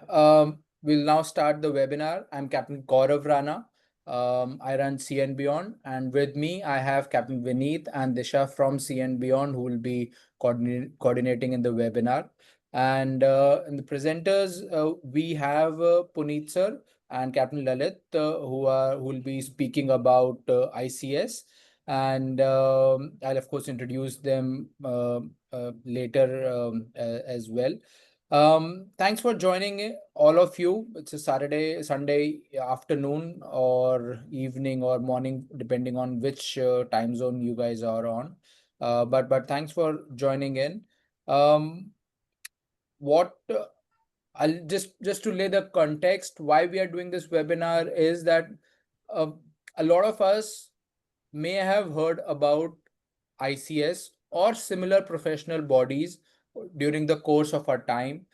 We'll now start the webinar. I'm Captain Gaurav Rana. I run CN Beyond, and with me I have Captain Vineet and Disha from CN Beyond, who will be coordinating in the webinar. And in the presenters, we have Punit sir and Captain Lalith, who will be speaking about ICS. And I'll of course introduce them later as well. Thanks for joining all of you. It's a Sunday afternoon or evening or morning, depending on which time zone you guys are on. But thanks for joining in. What I'll just to lay the context why we are doing this webinar is that uh, a lot of us may have heard about ICS or similar professional bodies during the course of our time.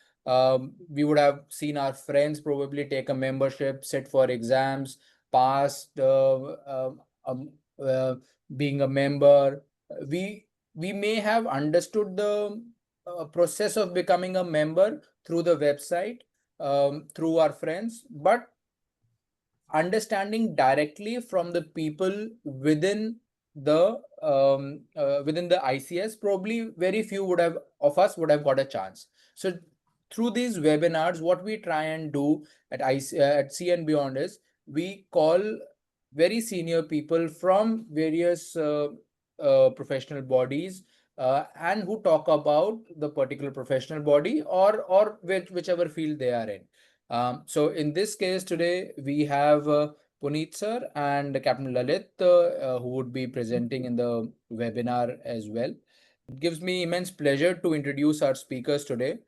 We would have seen our friends probably take a membership, sit for exams, passed um, uh, being a member. We may have understood the process of becoming a member through the website, through our friends, but understanding directly from the people within the ICS, probably very few of us would have got a chance. So through these webinars, what we try and do at CN Beyond is we call very senior people from various professional bodies and who talk about the particular professional body or whichever field they are in. So in this case today, we have Punit sir and Captain Lalith who would be presenting in the webinar as well. It gives me immense pleasure to introduce our speakers today.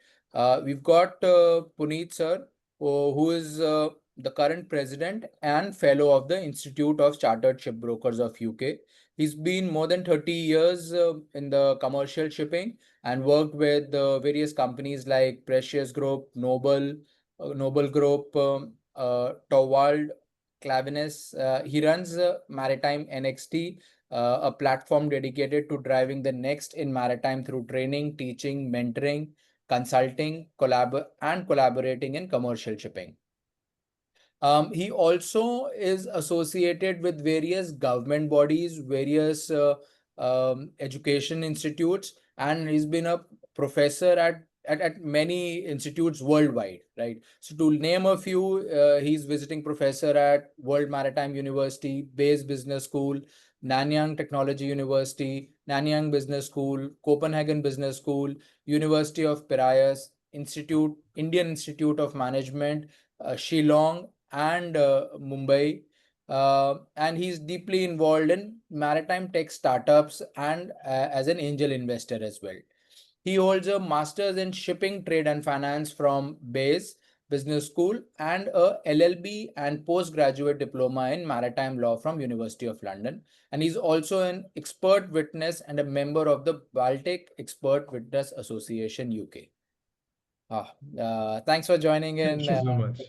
We've got Punit sir, who is the current president and fellow of the Institute of Chartered Shipbrokers of UK. He's been more than 30 years in the commercial shipping and worked with various companies like Precious Group, Noble Group, Towald, Clavinus. He runs Maritime NXT, a platform dedicated to driving the next in maritime through training, teaching, mentoring, consulting, and collaborating in commercial shipping. He also is associated with various government bodies, various education institutes, and he's been a professor at many institutes worldwide, right? So to name a few, he's visiting professor at World Maritime University, Bayes Business School, Nanyang Technology University, Nanyang Business School, Copenhagen Business School, University of Piraeus, Indian Institute of Management, Shillong, and Mumbai. And he's deeply involved in maritime tech startups and as an angel investor as well. He holds a master's in shipping, trade, and finance from Bayes Business School and a LLB and postgraduate diploma in maritime law from University of London. And he's also an expert witness and a member of the Baltic Expert Witness Association UK. Thanks for joining in. Thank you so much.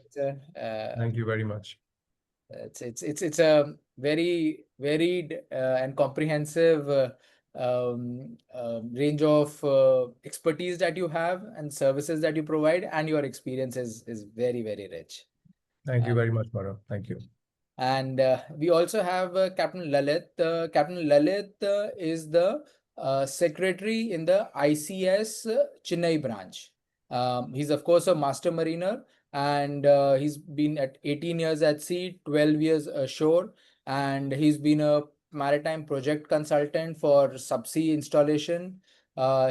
Thank you very much. It's a very varied and comprehensive range of expertise that you have and services that you provide, and your experience is very, very rich. Thank you very much, Gaurav. Thank you. And we also have Captain Lalith. Captain Lalith is the secretary in the ICS Chennai branch. He's of course a master mariner, and he's been at 18 years at sea, 12 years ashore, and he's been a maritime project consultant for subsea installation.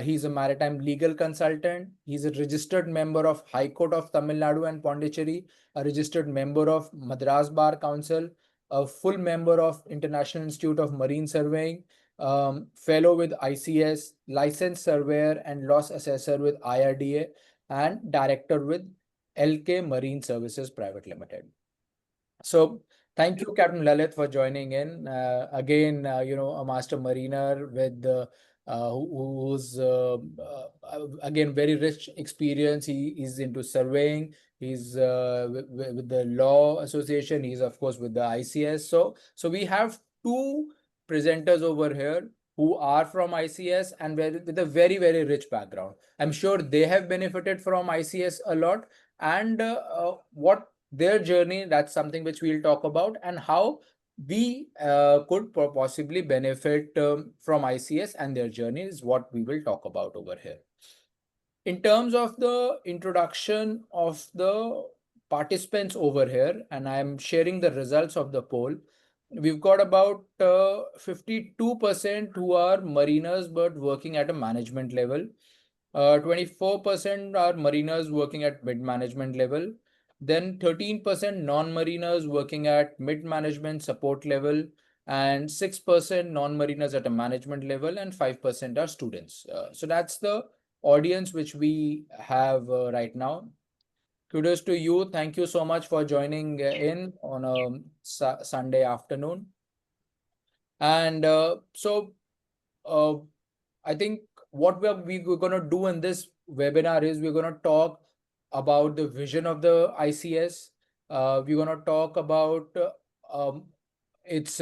He's a maritime legal consultant. He's a registered member of High Court of Tamil Nadu and Pondicherry, a registered member of Madras Bar Council, a full member of International Institute of Marine Surveying, fellow with ICS, licensed surveyor and loss assessor with IRDA, and director with LK Marine Services Private Limited. So thank you, Captain Lalith, for joining in. Again, a master mariner with who's again very rich experience. He is into surveying. He's with the law association. He's of course with the ICS. So we have two presenters over here who are from ICS and with a very, very rich background. I'm sure they have benefited from ICS a lot, and what their journey, that's something which we'll talk about, and how we could possibly benefit from ICS and their journey is what we will talk about over here. In terms of the introduction of the participants over here, and I'm sharing the results of the poll, we've got about 52% who are mariners but working at a management level. 24% are mariners working at mid-management level. Then 13% non-mariners working at mid-management support level, and 6% non-mariners at a management level, and 5% are students. So that's the audience which we have right now. Kudos to you. Thank you so much for joining in on a Sunday afternoon. And I think what we're going to do in this webinar is we're going to talk about the vision of the ICS. We're going to talk about its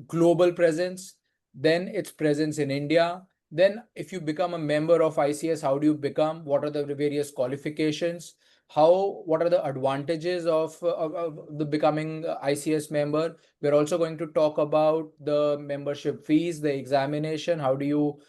global presence, then its presence in India. Then if you become a member of ICS, how do you become? What are the various qualifications? What are the advantages of the becoming ICS member? We're also going to talk about the membership fees, the examination. How do you,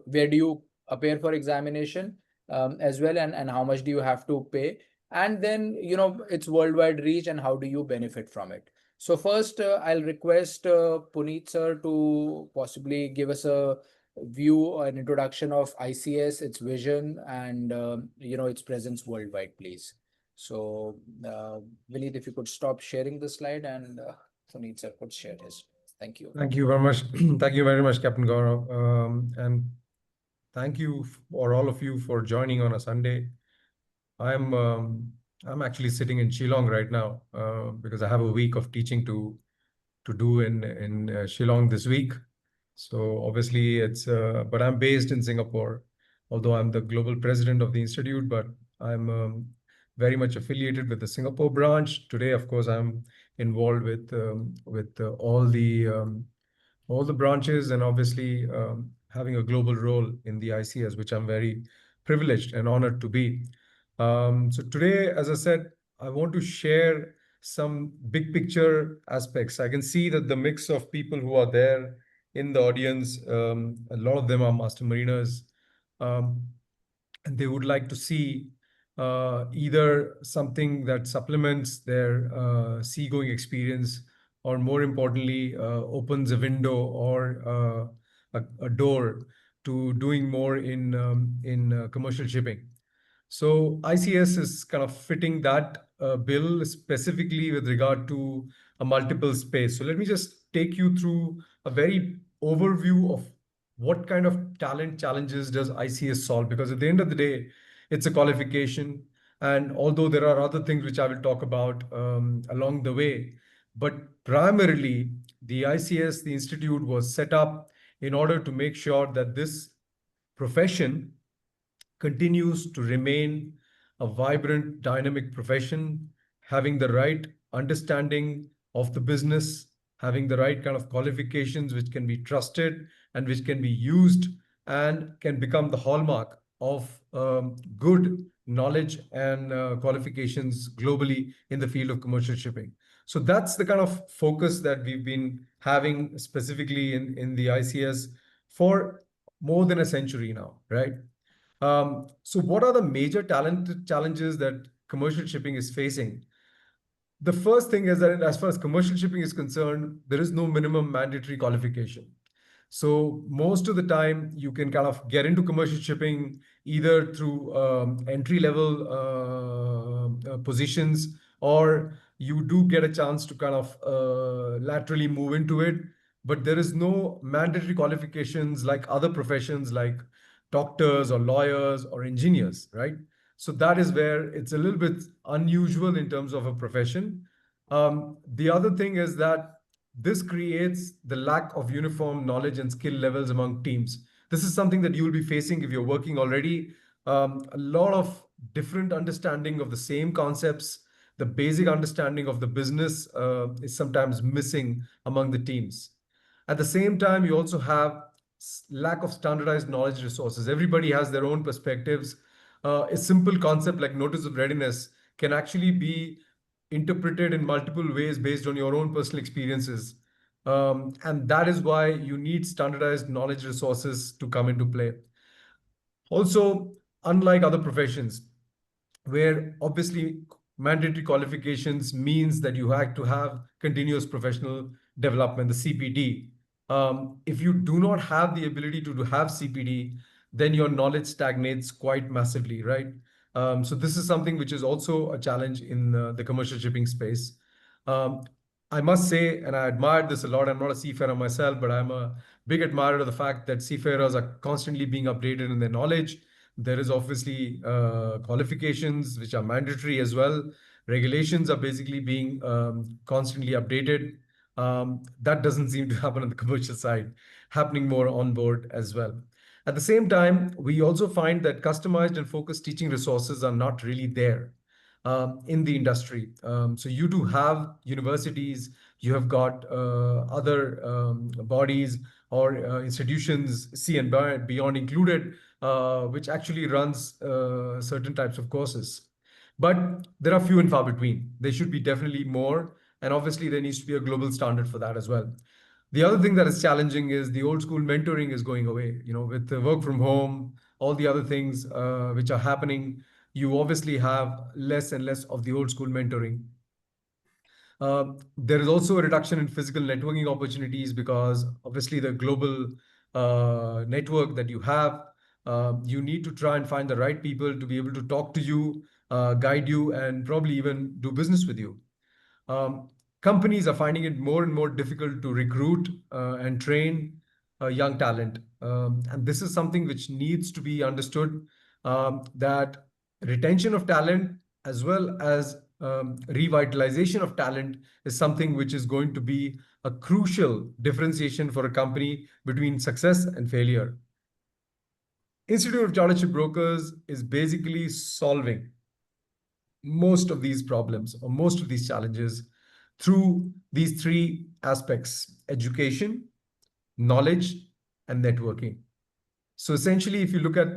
where do you appear for examination as well, and how much do you have to pay? And then, its worldwide reach and how do you benefit from it? So first, I'll request Punit sir to possibly give us a view, an introduction of ICS, its vision, and its presence worldwide, please. So, Vineet, if you could stop sharing the slide, and Punit sir could share his. Thank you. Thank you very much. Thank you very much, Captain Gaurav. And thank you for all of you for joining on a Sunday. I'm actually sitting in Shillong right now because I have a week of teaching to do in Shillong this week. So obviously but I'm based in Singapore, although I'm the global president of the institute, but I'm very much affiliated with the Singapore branch. Today, of course, I'm involved with all the branches, and obviously having a global role in the ICS, which I'm very privileged and honored to be. So today, as I said, I want to share some big picture aspects. I can see that the mix of people who are there in the audience, a lot of them are master mariners, and they would like to see either something that supplements their seagoing experience, or more importantly, opens a window or a door to doing more in commercial shipping. So ICS is kind of fitting that bill specifically with regard to a multiple space. So let me just take you through a very overview of what kind of talent challenges does ICS solve, because at the end of the day, it's a qualification. And although there are other things which I will talk about along the way, but primarily the ICS, the institute, was set up in order to make sure that this profession continues to remain a vibrant, dynamic profession, having the right understanding of the business, having the right kind of qualifications which can be trusted and which can be used and can become the hallmark of good knowledge and qualifications globally in the field of commercial shipping. So that's the kind of focus that we've been having specifically in the ICS for more than a century now, right? So what are the major challenges that commercial shipping is facing? The first thing is that as far as commercial shipping is concerned, there is no minimum mandatory qualification. So most of the time you can kind of get into commercial shipping either through entry level positions, or you do get a chance to kind of laterally move into it. But there is no mandatory qualifications like other professions like doctors or lawyers or engineers, right? So that is where it's a little bit unusual in terms of a profession. The other thing is that this creates the lack of uniform knowledge and skill levels among teams. This is something that you will be facing if you're working already. A lot of different understanding of the same concepts, the basic understanding of the business is sometimes missing among the teams. At the same time, you also have lack of standardized knowledge resources. Everybody has their own perspectives. A simple concept like notice of readiness can actually be interpreted in multiple ways based on your own personal experiences. And that is why you need standardized knowledge resources to come into play. Also, unlike other professions, where obviously mandatory qualifications means that you have to have continuous professional development, the CPD. If you do not have the ability to have CPD, then your knowledge stagnates quite massively, right? So this is something which is also a challenge in the commercial shipping space. Um, I must say, and I admire this a lot. I'm not a seafarer myself, but I'm a big admirer of the fact that seafarers are constantly being updated in their knowledge. There is obviously qualifications which are mandatory as well. Regulations are basically being constantly updated. That doesn't seem to happen on the commercial side, happening more on board as well. At the same time, we also find that customized and focused teaching resources are not really there in the industry. So you do have universities, you have got other bodies or institutions, C and beyond included, which actually runs certain types of courses. But there are few and far between. There should be definitely more. And obviously, there needs to be a global standard for that as well. The other thing that is challenging is the old school mentoring is going away. With the work from home, all the other things which are happening, you obviously have less and less of the old school mentoring. There is also a reduction in physical networking opportunities because obviously the global network that you have, you need to try and find the right people to be able to talk to you, guide you, and probably even do business with you. Um, Companies are finding it more and more difficult to recruit and train young talent. And this is something which needs to be understood, that retention of talent as well as revitalization of talent is something which is going to be a crucial differentiation for a company between success and failure. Institute of Chartered Shipbrokers is basically solving most of these problems or most of these challenges through these three aspects: education, knowledge, and networking. So essentially, if you look at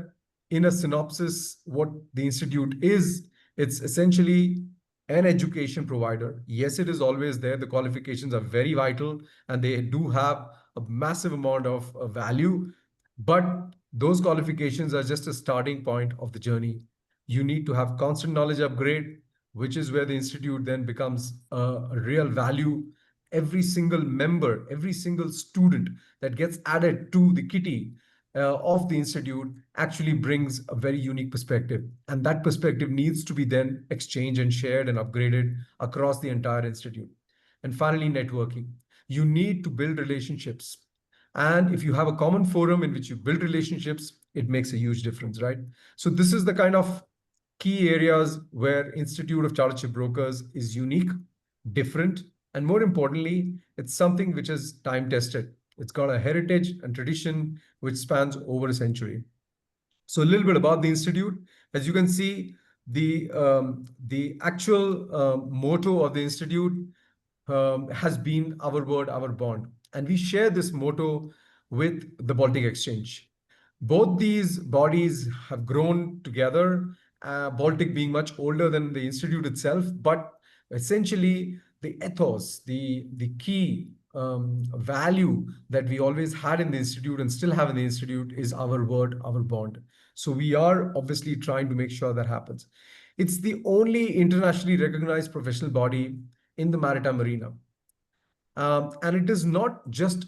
in a synopsis what the institute is, it's essentially an education provider. Yes, it is always there. The qualifications are very vital and they do have a massive amount of value, but those qualifications are just a starting point of the journey. You need to have constant knowledge upgrade, which is where the institute then becomes a real value. Every single member, every single student that gets added to the kitty of the institute actually brings a very unique perspective. And that perspective needs to be then exchanged and shared and upgraded across the entire institute. And finally, networking. You need to build relationships. And if you have a common forum in which you build relationships, it makes a huge difference, right? So this is the kind of key areas where Institute of Chartered Shipbrokers is unique, different, and more importantly, it's something which is time tested. It's got a heritage and tradition which spans over a century. So a little bit about the institute. As you can see, the actual motto of the institute has been our word, our bond, and we share this motto with the Baltic Exchange. Both these bodies have grown together, Baltic being much older than the institute itself, but essentially the ethos, the key value that we always had in the institute and still have in the institute is our word, our bond. So we are obviously trying to make sure that happens. It's the only internationally recognized professional body in the maritime arena. And it is not just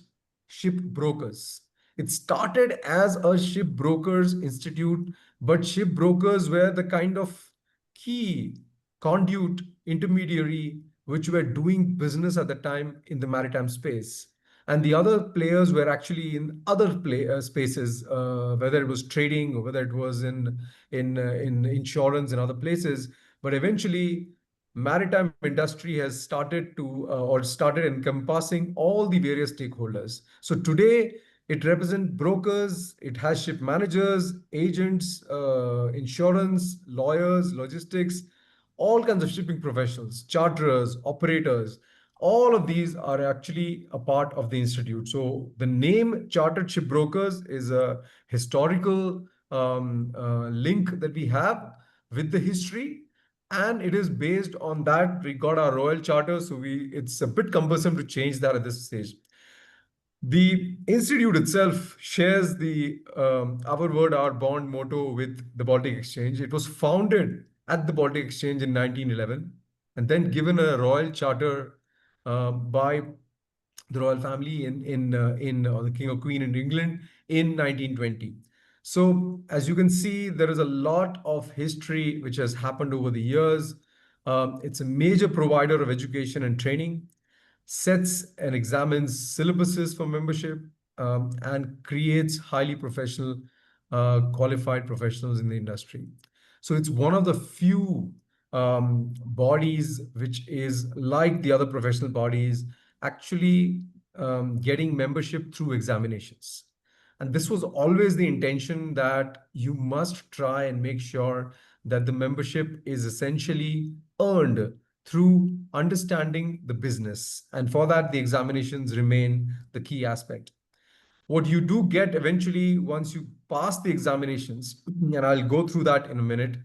ship brokers. It started as a ship brokers institute, but ship brokers were the kind of key conduit intermediary which were doing business at the time in the maritime space. And the other players were actually in other spaces, whether it was trading or whether it was in insurance and other places. But eventually, maritime industry has started to or started encompassing all the various stakeholders. So today it represents brokers, it has ship managers, agents, insurance, lawyers, logistics, all kinds of shipping professionals, charterers, operators, All of these are actually a part of the institute. So the name Chartered Shipbrokers is a historical link that we have with the history, and it is based on that. We got our royal charter, so it's a bit cumbersome to change that at this stage. The institute itself shares the our word, our bond motto with the Baltic Exchange. It was founded at the Baltic Exchange in 1911 and then given a royal charter by the royal family in or the king or queen in England in 1920. So as you can see, there is a lot of history which has happened over the years. It's a major provider of education and training, sets and examines syllabuses for membership, and creates highly professional, qualified professionals in the industry. So it's one of the few bodies which is like the other professional bodies, actually getting membership through examinations. And this was always the intention, that you must try and make sure that the membership is essentially earned through understanding the business. And for that, the examinations remain the key aspect. What you do get eventually once you pass the examinations, and I'll go through that in a minute,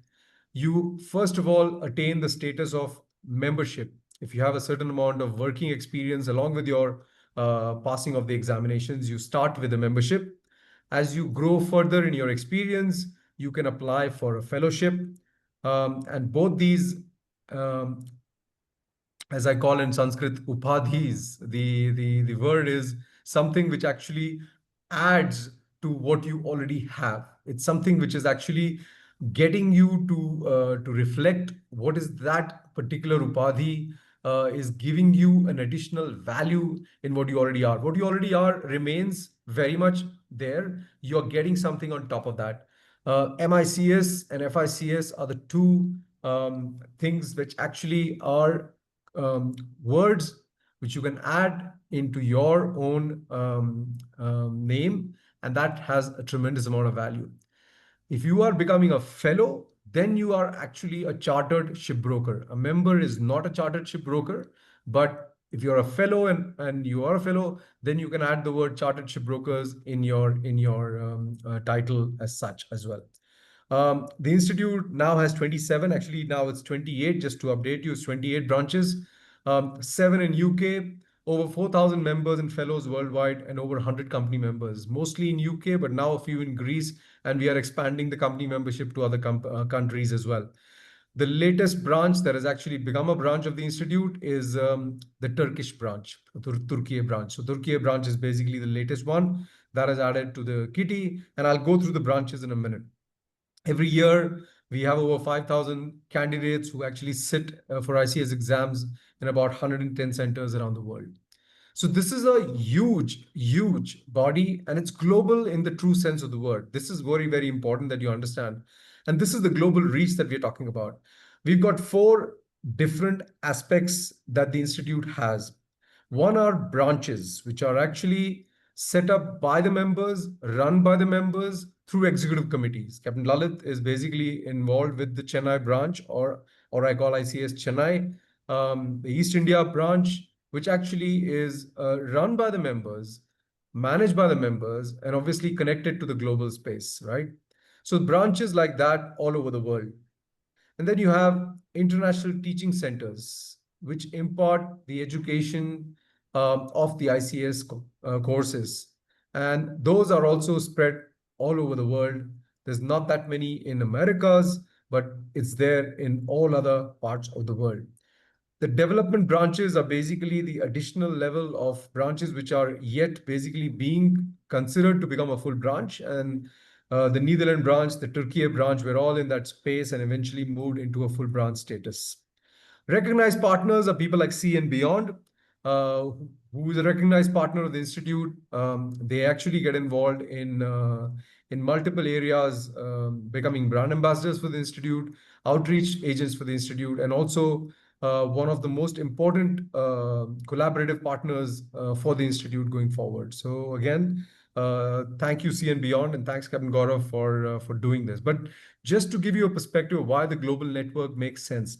you first of all attain the status of membership. If you have a certain amount of working experience along with your passing of the examinations, you start with a membership. As you grow further in your experience, you can apply for a fellowship. And both these, um, as I call in Sanskrit, upadhis. The word is something which actually adds to what you already have. It's something which is actually getting you to reflect what is that particular upadhi is giving you an additional value in what you already are. What you already are remains very much there. You're getting something on top of that. MICS and FICS are the two things which actually are words which you can add into your own name, and that has a tremendous amount of value. If you are becoming a fellow, then you are actually a chartered shipbroker. A member is not a chartered shipbroker, but if you're a fellow and you are a fellow, then you can add the word chartered shipbrokers in your title as such as well. The institute now has 27, actually now it's 28, just to update you, it's 28 branches, 7 in UK, over 4,000 members and fellows worldwide, and over 100 company members, mostly in UK, but now a few in Greece, and we are expanding the company membership to other countries as well. The latest branch that has actually become a branch of the institute is the Turkish branch, Turkey branch. So Turkey branch is basically the latest one that is added to the kitty, and I'll go through the branches in a minute. Every year, we have over 5,000 candidates who actually sit for ICS exams in about 110 centers around the world. So this is a huge, huge body, and it's global in the true sense of the word. This is very, very important that you understand. And this is the global reach that we're talking about. We've got 4 different aspects that the institute has. One are branches, which are actually set up by the members, run by the members through executive committees. Captain Lalith is basically involved with the Chennai branch, or I call ICS Chennai, the East India branch, which actually is run by the members, managed by the members, and obviously connected to the global space, right? So branches like that all over the world. And then you have international teaching centers, which impart the education of the ICS courses. And those are also spread all over the world. There's not that many in Americas, but it's there in all other parts of the world. The development branches are basically the additional level of branches which are yet basically being considered to become a full branch. And the Netherlands branch, the Turkey branch, were all in that space and eventually moved into a full branch status. Recognized partners are people like C and Beyond, who is a recognized partner of the institute. They actually get involved in multiple areas, becoming brand ambassadors for the institute, outreach agents for the institute, and also one of the most important collaborative partners for the institute going forward. So again, thank you, C and Beyond, and thanks, Captain Gaurav, for doing this. But just to give you a perspective of why the global network makes sense,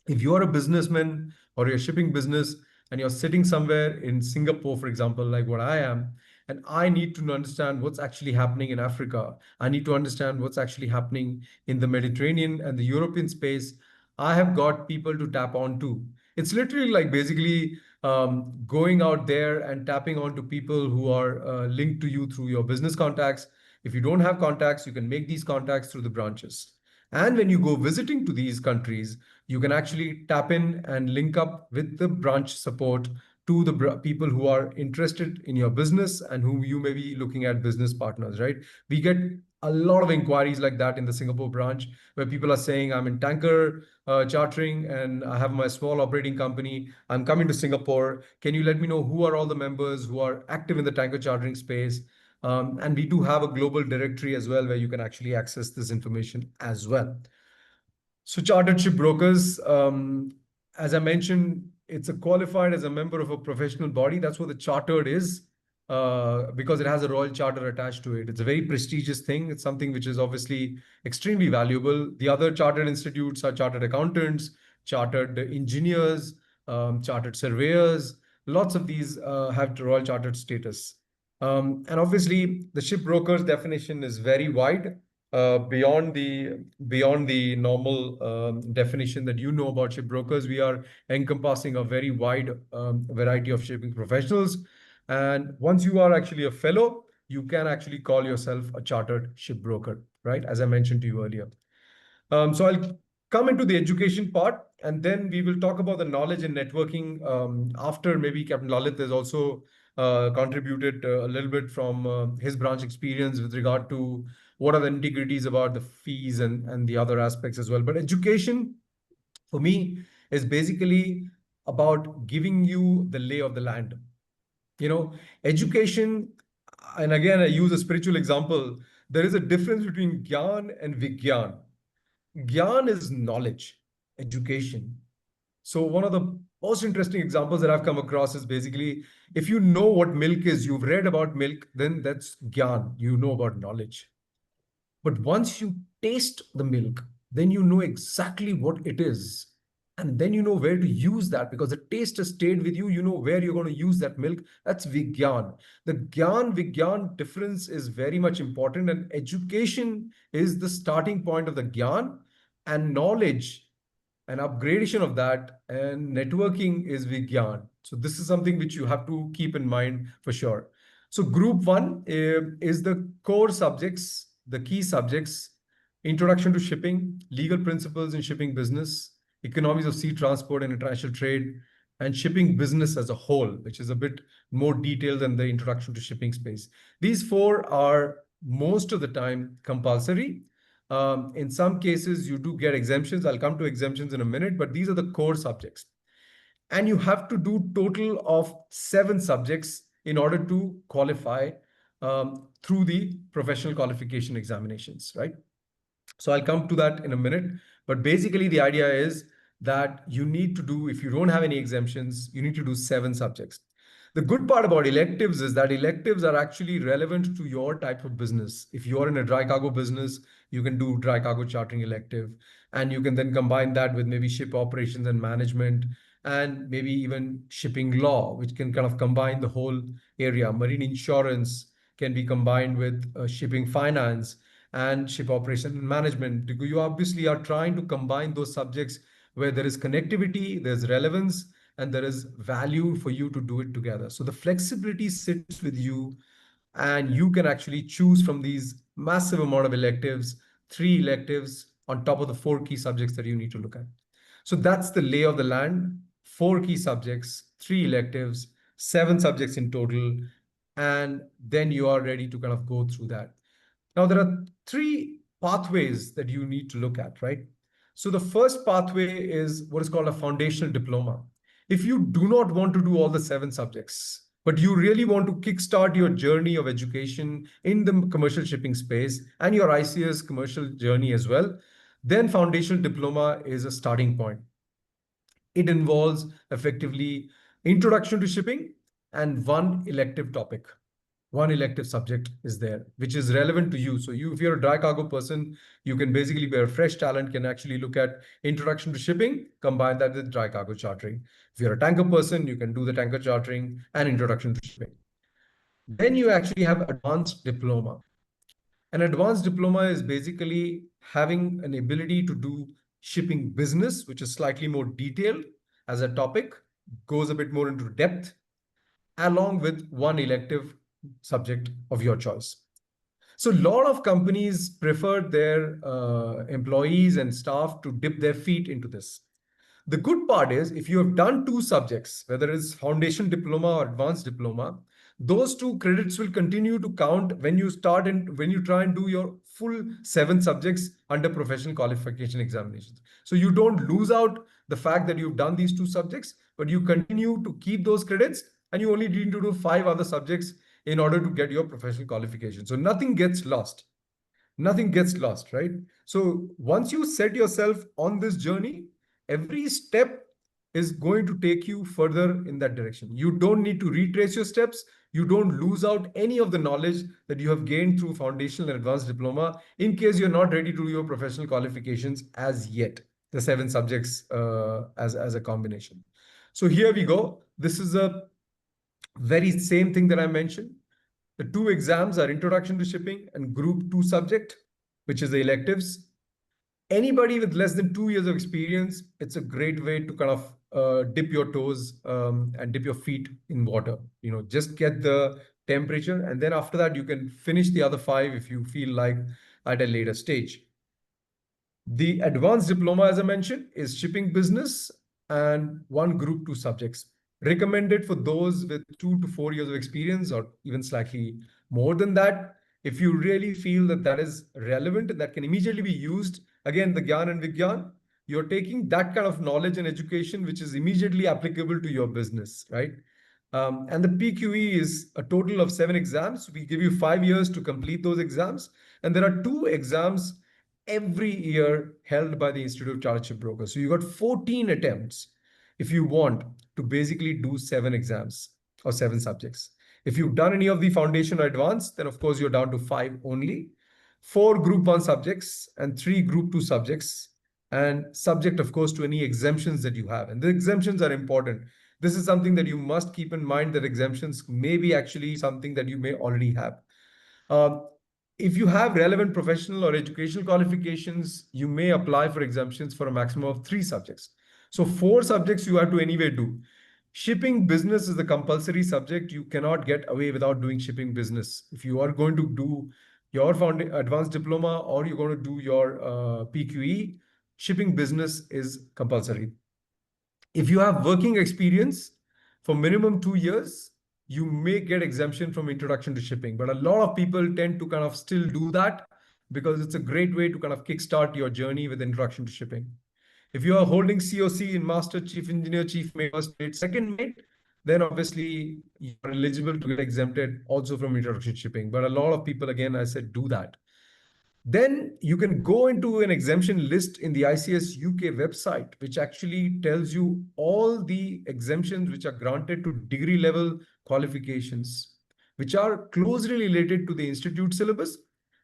if you are a businessman or you're a shipping business, and you're sitting somewhere in Singapore, for example, like what I am, and I need to understand what's actually happening in Africa. I need to understand what's actually happening in the Mediterranean and the European space. I have got people to tap on to. It's literally like basically going out there and tapping on to people who are linked to you through your business contacts. If you don't have contacts, you can make these contacts through the branches. And when you go visiting to these countries, you can actually tap in and link up with the branch support to the people who are interested in your business and whom you may be looking at business partners, right? We get a lot of inquiries like that in the Singapore branch where people are saying, I'm in tanker chartering and I have my small operating company. I'm coming to Singapore. Can you let me know who are all the members who are active in the tanker chartering space? And we do have a global directory as well where you can actually access this information as well. So chartered shipbrokers, as I mentioned, it's a qualified as a member of a professional body. That's what the chartered is, because it has a royal charter attached to it. It's a very prestigious thing. It's something which is obviously extremely valuable. The other chartered institutes are chartered accountants, chartered engineers, chartered surveyors. Lots of these have royal chartered status. And obviously, the shipbrokers definition is very wide, beyond the normal definition that you know about shipbrokers. We are encompassing a very wide variety of shipping professionals. And once you are actually a fellow, you can actually call yourself a chartered shipbroker, right? As I mentioned to you earlier. So I'll come into the education part, and then we will talk about the knowledge and networking after. Maybe Captain Lalith has also contributed a little bit from his branch experience with regard to what are the nitty-gritties about the fees and the other aspects as well. But education, for me, is basically about giving you the lay of the land. Education, and again, I use a spiritual example. There is a difference between Gyan and Vigyan. Gyan is knowledge, education. So one of the most interesting examples that I've come across is basically, if you know what milk is, you've read about milk, then that's Gyan, you know about knowledge. But once you taste the milk, then you know exactly what it is. And then you know where to use that because the taste has stayed with you. You know where you're going to use that milk. That's Vigyan. The Gyan Vigyan difference is very much important. And education is the starting point of the Gyan, and knowledge and upgradation of that and networking is Vigyan. So this is something which you have to keep in mind for sure. So group one is the core subjects, the key subjects: introduction to shipping, legal principles in shipping business, economies of sea transport and international trade, and shipping business as a whole, which is a bit more detailed than the introduction to shipping space. These four are most of the time compulsory. In some cases, you do get exemptions. I'll come to exemptions in a minute, but these are the core subjects. And you have to do total of 7 subjects in order to qualify through the professional qualification examinations, right? So I'll come to that in a minute. But basically, the idea is that you need to do, if you don't have any exemptions, you need to do 7 subjects. The good part about electives is that electives are actually relevant to your type of business. If you're in a dry cargo business, you can do dry cargo chartering elective, and you can then combine that with maybe ship operations and management, and maybe even shipping law, which can kind of combine the whole area. Marine insurance can be combined with shipping finance and ship operation and management. You obviously are trying to combine those subjects where there is connectivity, there's relevance, and there is value for you to do it together. So the flexibility sits with you, and you can actually choose from these massive amount of electives, 3 electives on top of the 4 key subjects that you need to look at. So that's the lay of the land: 4 key subjects, 3 electives, 7 subjects in total, and then you are ready to kind of go through that. Now, there are 3 pathways that you need to look at, right? So the first pathway is what is called a foundational diploma. If you do not want to do all the 7 subjects, but you really want to kickstart your journey of education in the commercial shipping space and your ICS commercial journey as well, then foundational diploma is a starting point. It involves effectively introduction to shipping and 1 elective topic. one elective subject is there, which is relevant to you. So you, if you're a dry cargo person, you can basically be a fresh talent, can actually look at introduction to shipping, combine that with dry cargo chartering. If you're a tanker person, you can do the tanker chartering and introduction to shipping. Then you actually have advanced diploma. An advanced diploma is basically having an ability to do shipping business, which is slightly more detailed as a topic, goes a bit more into depth, along with one elective subject of your choice. So a lot of companies prefer their employees and staff to dip their feet into this. The good part is if you have done two subjects, whether it's foundation diploma or advanced diploma, those two credits will continue to count when you start and when you try and do your full 7 subjects under professional qualification examinations. So you don't lose out the fact that you've done these 2 subjects, but you continue to keep those credits and you only need to do 5 other subjects in order to get your professional qualification. So nothing gets lost. Nothing gets lost, right? So once you set yourself on this journey, every step is going to take you further in that direction. You don't need to retrace your steps. You don't lose out any of the knowledge that you have gained through foundational and advanced diploma in case you're not ready to do your professional qualifications as yet, the 7 subjects as a combination. So here we go. This is a very same thing that I mentioned. The 2 exams are Introduction to Shipping and Group 2 subject, which is the electives. Anybody with less than 2 years of experience, it's a great way to kind of dip your toes and dip your feet in water. You know, just get the temperature, and then after that, you can finish the other 5 if you feel like at a later stage. The advanced diploma, as I mentioned, is shipping business and one group 2 subjects. Recommended for those with 2 to 4 years of experience or even slightly more than that. If you really feel that that is relevant and that can immediately be used, again, the Gyan and Vigyan, you're taking that kind of knowledge and education which is immediately applicable to your business, right? And the PQE is a total of 7 exams. We give you 5 years to complete those exams. And there are 2 exams every year held by the Institute of Chartered Shipbrokers. So you got 14 attempts if you want to basically do 7 exams or 7 subjects. If you've done any of the foundation or advanced, then of course you're down to 5 only. 4 group 1 subjects and 3 group 2 subjects, and subject, of course, to any exemptions that you have. And the exemptions are important. This is something that you must keep in mind, that exemptions may be actually something that you may already have. If you have relevant professional or educational qualifications, you may apply for exemptions for a maximum of 3 subjects. So 4 subjects you have to anyway do. Shipping business is a compulsory subject. You cannot get away without doing shipping business. If you are going to do your advanced diploma or you're going to do your PQE, shipping business is compulsory. If you have working experience for minimum 2 years, you may get exemption from introduction to shipping. But a lot of people tend to kind of still do that because it's a great way to kind of kickstart your journey with introduction to shipping. If you are holding COC in Master, Chief Engineer, Chief Mate, First Mate, Second Mate, then obviously you are eligible to get exempted also from introduction to shipping. But a lot of people, again, I said, do that. Then you can go into an exemption list in the ICS UK website, which actually tells you all the exemptions which are granted to degree level qualifications, which are closely related to the institute syllabus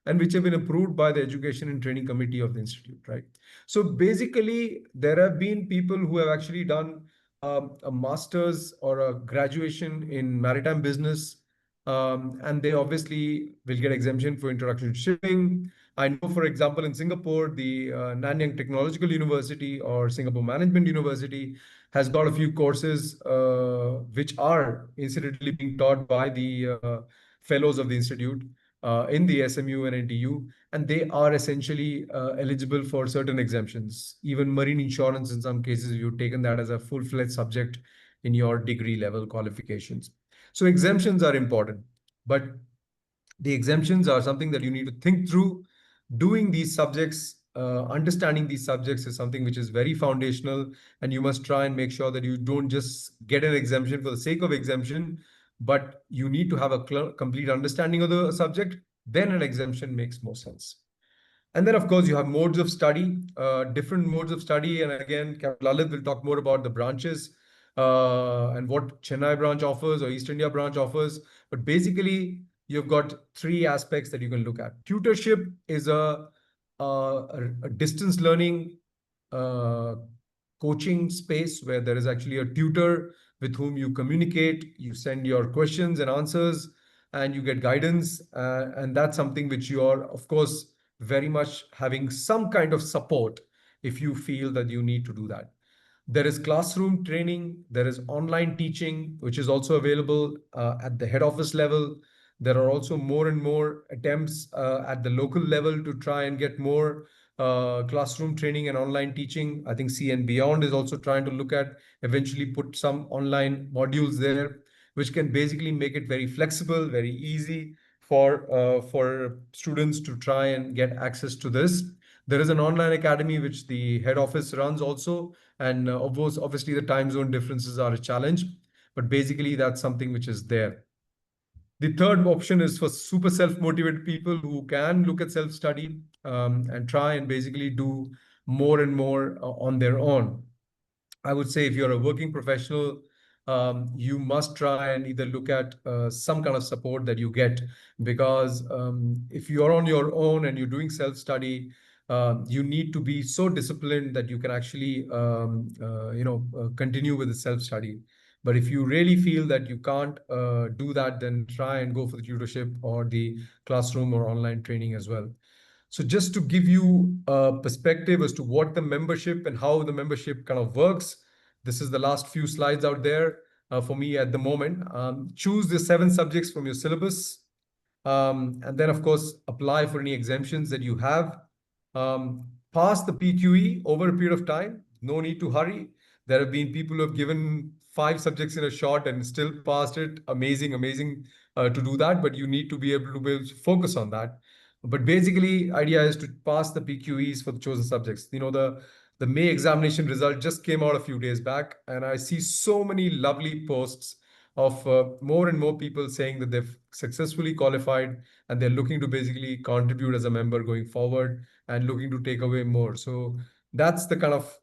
and which have been approved by the Education and Training Committee of the Institute, right? So basically, there have been people who have actually done a master's or a graduation in maritime business, and they obviously will get exemption for introduction to shipping. I know, for example, in Singapore, the Nanyang Technological University or Singapore Management University has got a few courses which are incidentally being taught by the fellows of the institute in the SMU and NTU, and they are essentially eligible for certain exemptions. Even marine insurance, in some cases, you've taken that as a full-fledged subject in your degree level qualifications. So exemptions are important, but the exemptions are something that you need to think through. Doing these subjects, understanding these subjects is something which is very foundational, and you must try and make sure that you don't just get an exemption for the sake of exemption, but you need to have a complete understanding of the subject. Then an exemption makes more sense. And then, of course, you have modes of study, different modes of study. And again, Capt. Lalith will talk more about the branches and what Chennai branch offers or East India branch offers. But basically, you've got three aspects that you can look at. Tutorship is a distance learning uh, coaching space where there is actually a tutor with whom you communicate, you send your questions and answers, and you get guidance. And that's something which you are, of course, very much having some kind of support if you feel that you need to do that. There is classroom training, there is online teaching, which is also available at the head office level. There are also more and more attempts at the local level to try and get more classroom training and online teaching. I think C and Beyond is also trying to look at eventually put some online modules there, which can basically make it very flexible, very easy for students to try and get access to this. There is an online academy which the head office runs also, and obviously the time zone differences are a challenge, but basically that's something which is there. The third option is for super self-motivated people who can look at self-study and try and basically do more and more on their own. I would say if you're a working professional, you must try and either look at some kind of support that you get, because if you're on your own and you're doing self-study, you need to be so disciplined that you can actually, continue with the self-study. But if you really feel that you can't do that, then try and go for the tutorship or the classroom or online training as well. So just to give you a perspective as to what the membership and how the membership kind of works, this is the last few slides out there for me at the moment. Choose the 7 subjects from your syllabus, and then of course apply for any exemptions that you have. Pass the PQE over a period of time. No need to hurry. There have been people who have given 5 subjects in a shot and still passed it. Amazing, amazing to do that, but you need to be able to focus on that. But basically, idea is to pass the PQEs for the chosen subjects. The May examination result just came out a few days back, and I see so many lovely posts of more and more people saying that they've successfully qualified and they're looking to basically contribute as a member going forward and looking to take away more. So that's the kind of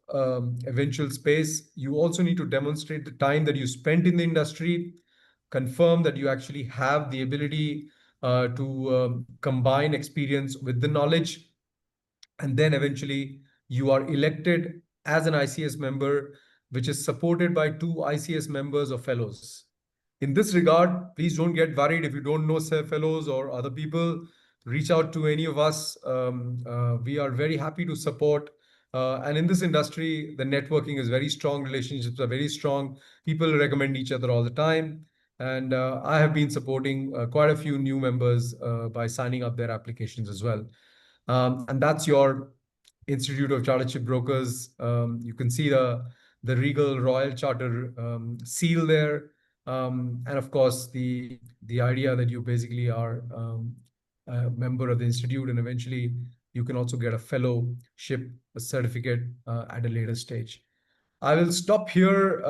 eventual space. You also need to demonstrate the time that you spent in the industry, confirm that you actually have the ability to combine experience with the knowledge, and then eventually you are elected as an ICS member, which is supported by 2 ICS members or fellows. In this regard, please don't get worried if you don't know fellows or other people. Reach out to any of us. We are very happy to support. And in this industry, the networking is very strong. Relationships are very strong. People recommend each other all the time. And I have been supporting quite a few new members by signing up their applications as well. And that's your Institute of Chartered Shipbrokers. You can see the Regal Royal Charter seal there. And of course, the idea that you basically are a member of the institute, and eventually you can also get a fellowship, a certificate at a later stage. I will stop here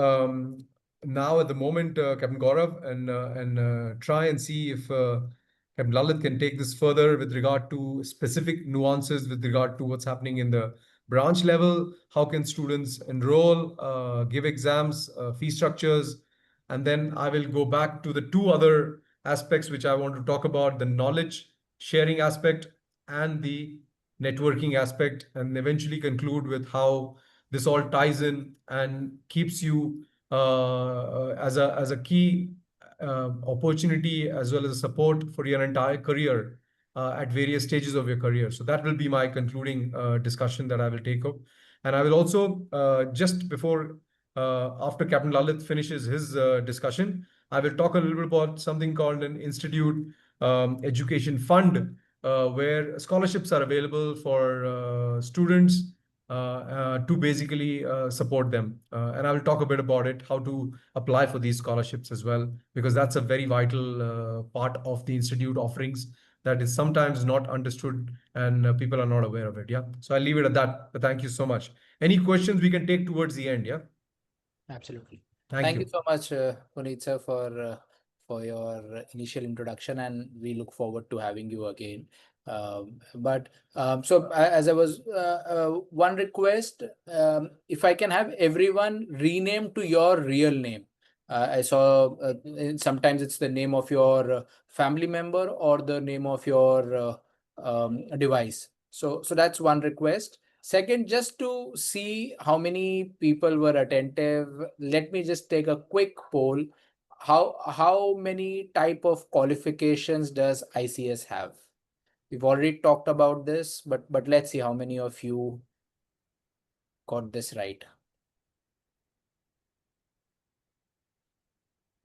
now at the moment, Captain Gaurav, and try and see if Captain Lalith can take this further with regard to specific nuances with regard to what's happening in the branch level. How can students enroll, give exams, fee structures, and then I will go back to the 2 other aspects which I want to talk about: the knowledge sharing aspect and the networking aspect, and eventually conclude with how this all ties in and keeps you as a key opportunity as well as a support for your entire career at various stages of your career. So that will be my concluding discussion that I will take up. And I will also, just before, after Captain Lalith finishes his discussion, I will talk a little bit about something called an Institute Education Fund, where scholarships are available for students to basically support them. And I will talk a bit about it, how to apply for these scholarships as well, because that's a very vital part of the institute offerings that is sometimes not understood and people are not aware of it. Yeah. So I'll leave it at that. But thank you so much. Any questions we can take towards the end? Yeah. Absolutely. Thank Thank you you. so much, Punit sir, for your initial introduction, and we look forward to having you again. As I was, one request, if I can have everyone rename to your real name, I saw sometimes it's the name of your family member or the name of your device. So that's one request. Second, just to see how many people were attentive, let me just take a quick poll. How many type of qualifications does ICS have? We've already talked about this, but let's see how many of you got this right.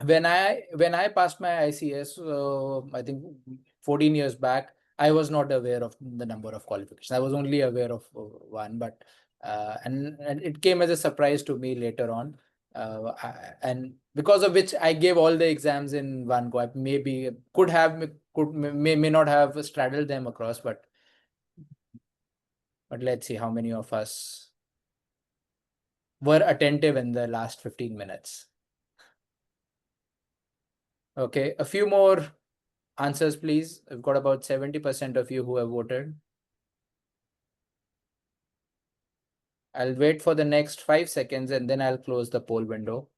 When I passed my ICS, I think 14 years back, I was not aware of the number of qualifications. I was only aware of one, but and it came as a surprise to me later on, and because of which I gave all the exams in one go. I maybe may not have straddled them across, but let's see how many of us were attentive in the last 15 minutes. Okay, a few more answers, please. I've got about 70% of you who have voted. I'll wait for the next 5 seconds and then I'll close the poll window.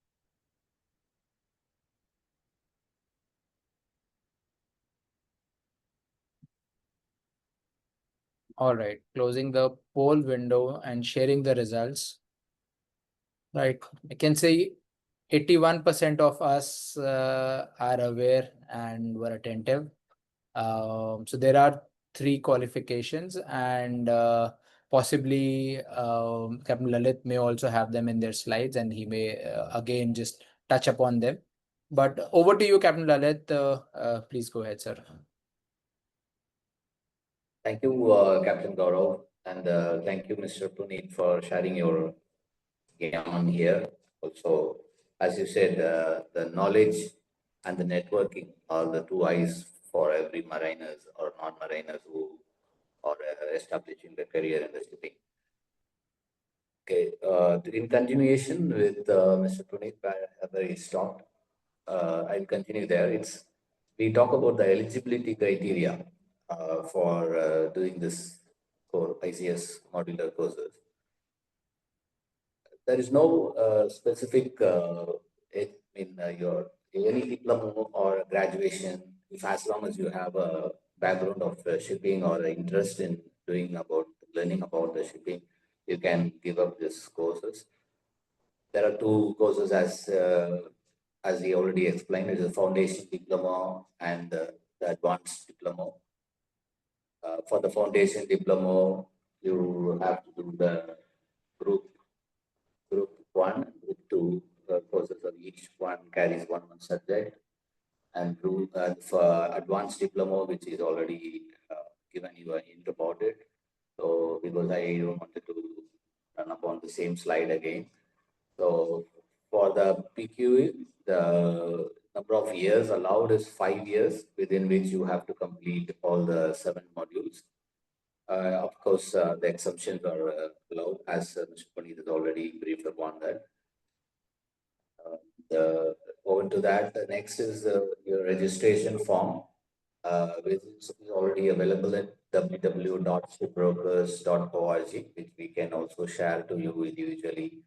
All right, closing the poll window and sharing the results. Right, I can say 81% of us are aware and were attentive. So there are 3 qualifications, and possibly Captain Lalith may also have them in their slides, and he may again just touch upon them. But over to you, Captain Lalith. Please go ahead, sir. Thank you, Captain Gaurav, and thank you, Mr. Punit, for sharing your yarn here. Also, as you said, the knowledge and the networking are the two eyes for every mariners or non-mariners who are establishing their career in the shipping. Okay, in continuation with Mr. Punit, where he stopped, I'll continue there. We talk about the eligibility criteria for doing this for ICS modular courses. There is no specific in your any diploma or graduation, if as long as you have a background of shipping or an interest in learning about the shipping, you can give up these courses. There are 2 courses as he already explained, is the foundation diploma and the advanced diploma. For the foundation diploma, you have to do the group 1, group 2 courses of each one carries one subject, and for advanced diploma, which is already given you a hint about it. So because I don't wanted to run upon the same slide again. So for the PQE, the number of years allowed is 5 years, within which you have to complete all the 7 modules. Of course, the exemptions are allowed, as Mr. Punit has already briefed upon that. Over to that, the next is your registration form, which is already available at www.shipbrokers.org, which we can also share to you individually.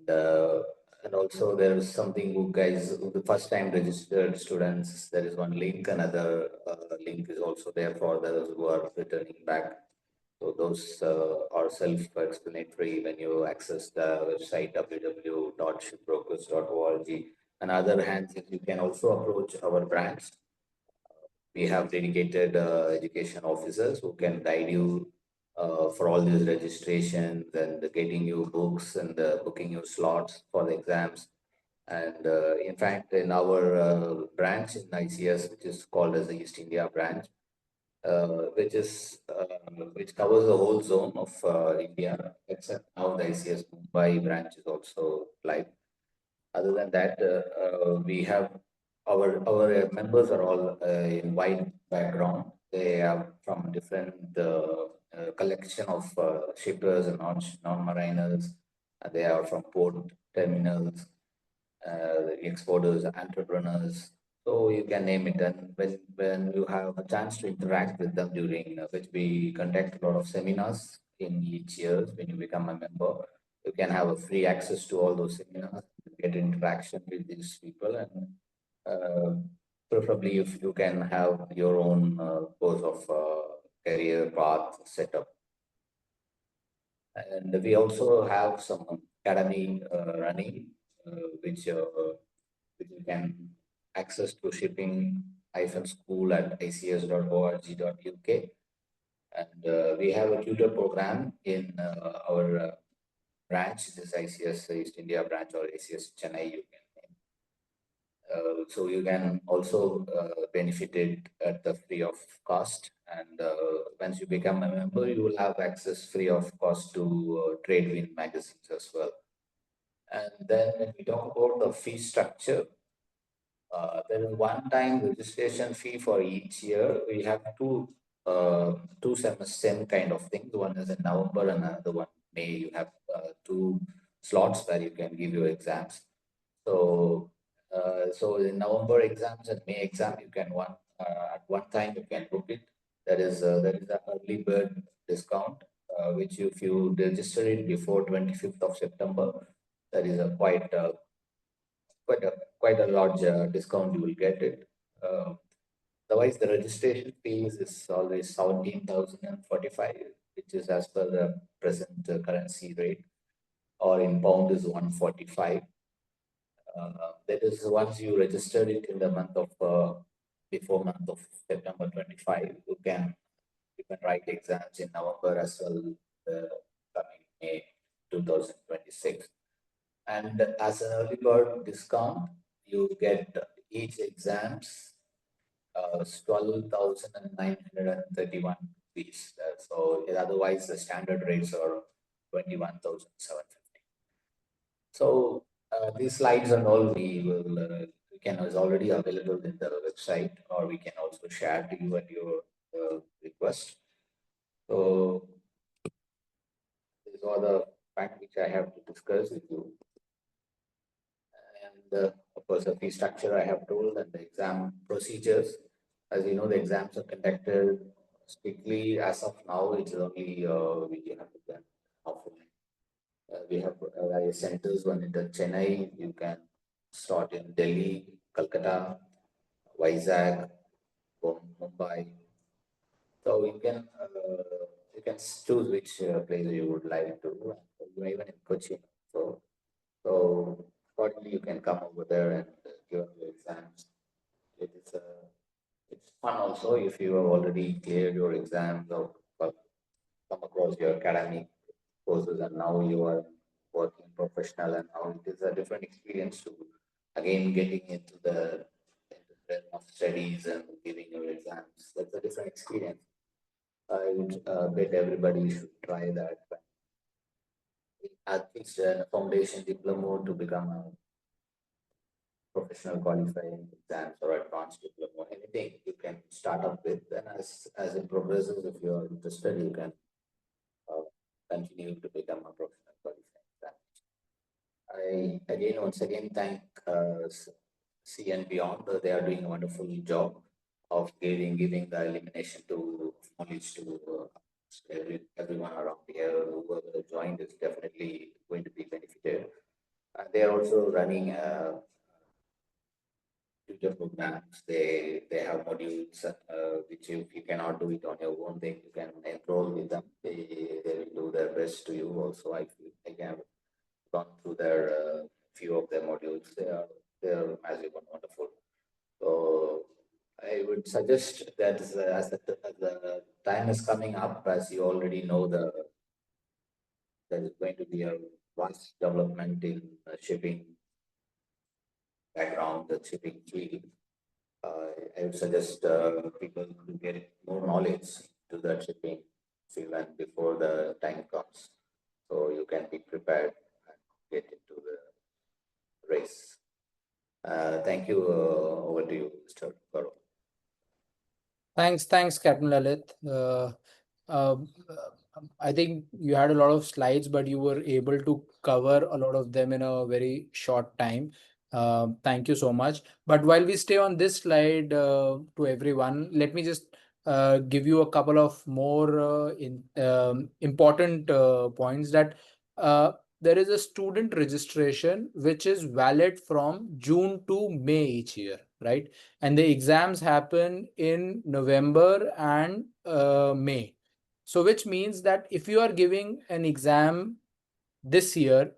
And also there is something you guys, the first time registered students, there is one link, another link is also there for those who are returning back. So those are self-explanatory when you access the website www.shipbrokers.org. On the other hand, you can also approach our branch. We have dedicated education officers who can guide you for all these registrations and getting you books and booking you slots for the exams. And in fact, in our branch in ICS, which is called as the East India branch, which covers the whole zone of India, except now the ICS Mumbai branch is also live. Other than that, we have our members are all in wide background. They are from different collection of shippers and non-mariners. They are from port terminals, exporters, entrepreneurs. So you can name it. And when you have a chance to interact with them during which we conduct a lot of seminars in each year when you become a member, you can have a free access to all those seminars. You get interaction with these people, and preferably if you can have your own course of career path set up. And we also have some academy running, which you can access to shipping-school at ics.org.uk. And we have a tutor program in our branch, this ICS East India branch or ICS Chennai, you can name. So you can also benefit it at the free of cost. And once you become a member, you will have access free of cost to TradeWin magazines as well. And then when we talk about the fee structure, there is one-time registration fee for each year. We have two same kind of things. One is in November and another one May. You have two slots where you can give your exams. So in November exams and May exam, you can at one time you can book it. There is an early bird discount, which if you register it before 25th of September, there is a quite a large discount you will get it. Otherwise, the registration fees is always 17,045, which is as per the present currency rate, or in pound is 145. That is once you register it in the month of before month of September 25, you can write exams in November as well, coming May 2026. And as an early bird discount, you get each exams 12,931 rupees. So otherwise, the standard rates are 21,750. So these slides and all we can is already available in the website, or we can also share to you at your request. So these are the facts which I have to discuss with you. And of course, the fee structure I have told, and the exam procedures. As you know, the exams are conducted strictly as of now. It's only we have to plan offline. We have various centers. One in the Chennai. You can start in Delhi, Calcutta, Vizag, Mumbai. So you can choose which place you would like to. Even in Kochi. So accordingly, you can come over there and give your exams. It's fun also if you have already cleared your exams or come across your academic courses, and now you are working professional, and now it is a different experience to again getting into the realm of studies and giving your exams. That's a different experience. I would bet everybody should try that. At least a foundation diploma to become a professional qualifying exams or advanced diploma, anything you can start up with. And as it progresses, if you are interested, you can continue to become a professional qualifying exam. I again, once again, thank C and Beyond. They are doing a wonderful job of giving the elimination to knowledge to everyone around here. Whoever joined is definitely going to be benefited. They are also running tutor programs. They have modules which if you cannot do it on your own, then you can enroll with them. They will do their best to you. Also, I have gone through their few of their modules. They are massive and wonderful. So I would suggest that as the time is coming up, as you already know, there is going to be a vast development in shipping background, the shipping field. I would suggest people to get more knowledge to that shipping field and before the time comes, so you can be prepared and get into the race. Thank you. Over to you, Mr. Gaurav. Thanks, Captain Lalith. I think you had a lot of slides, but you were able to cover a lot of them in a very short time. Thank you so much. But while we stay on this slide, to everyone, let me just give you a couple of more important points that there is a student registration which is valid from June to May each year, right? And the exams happen in November and May. So which means that if you are giving an exam this year,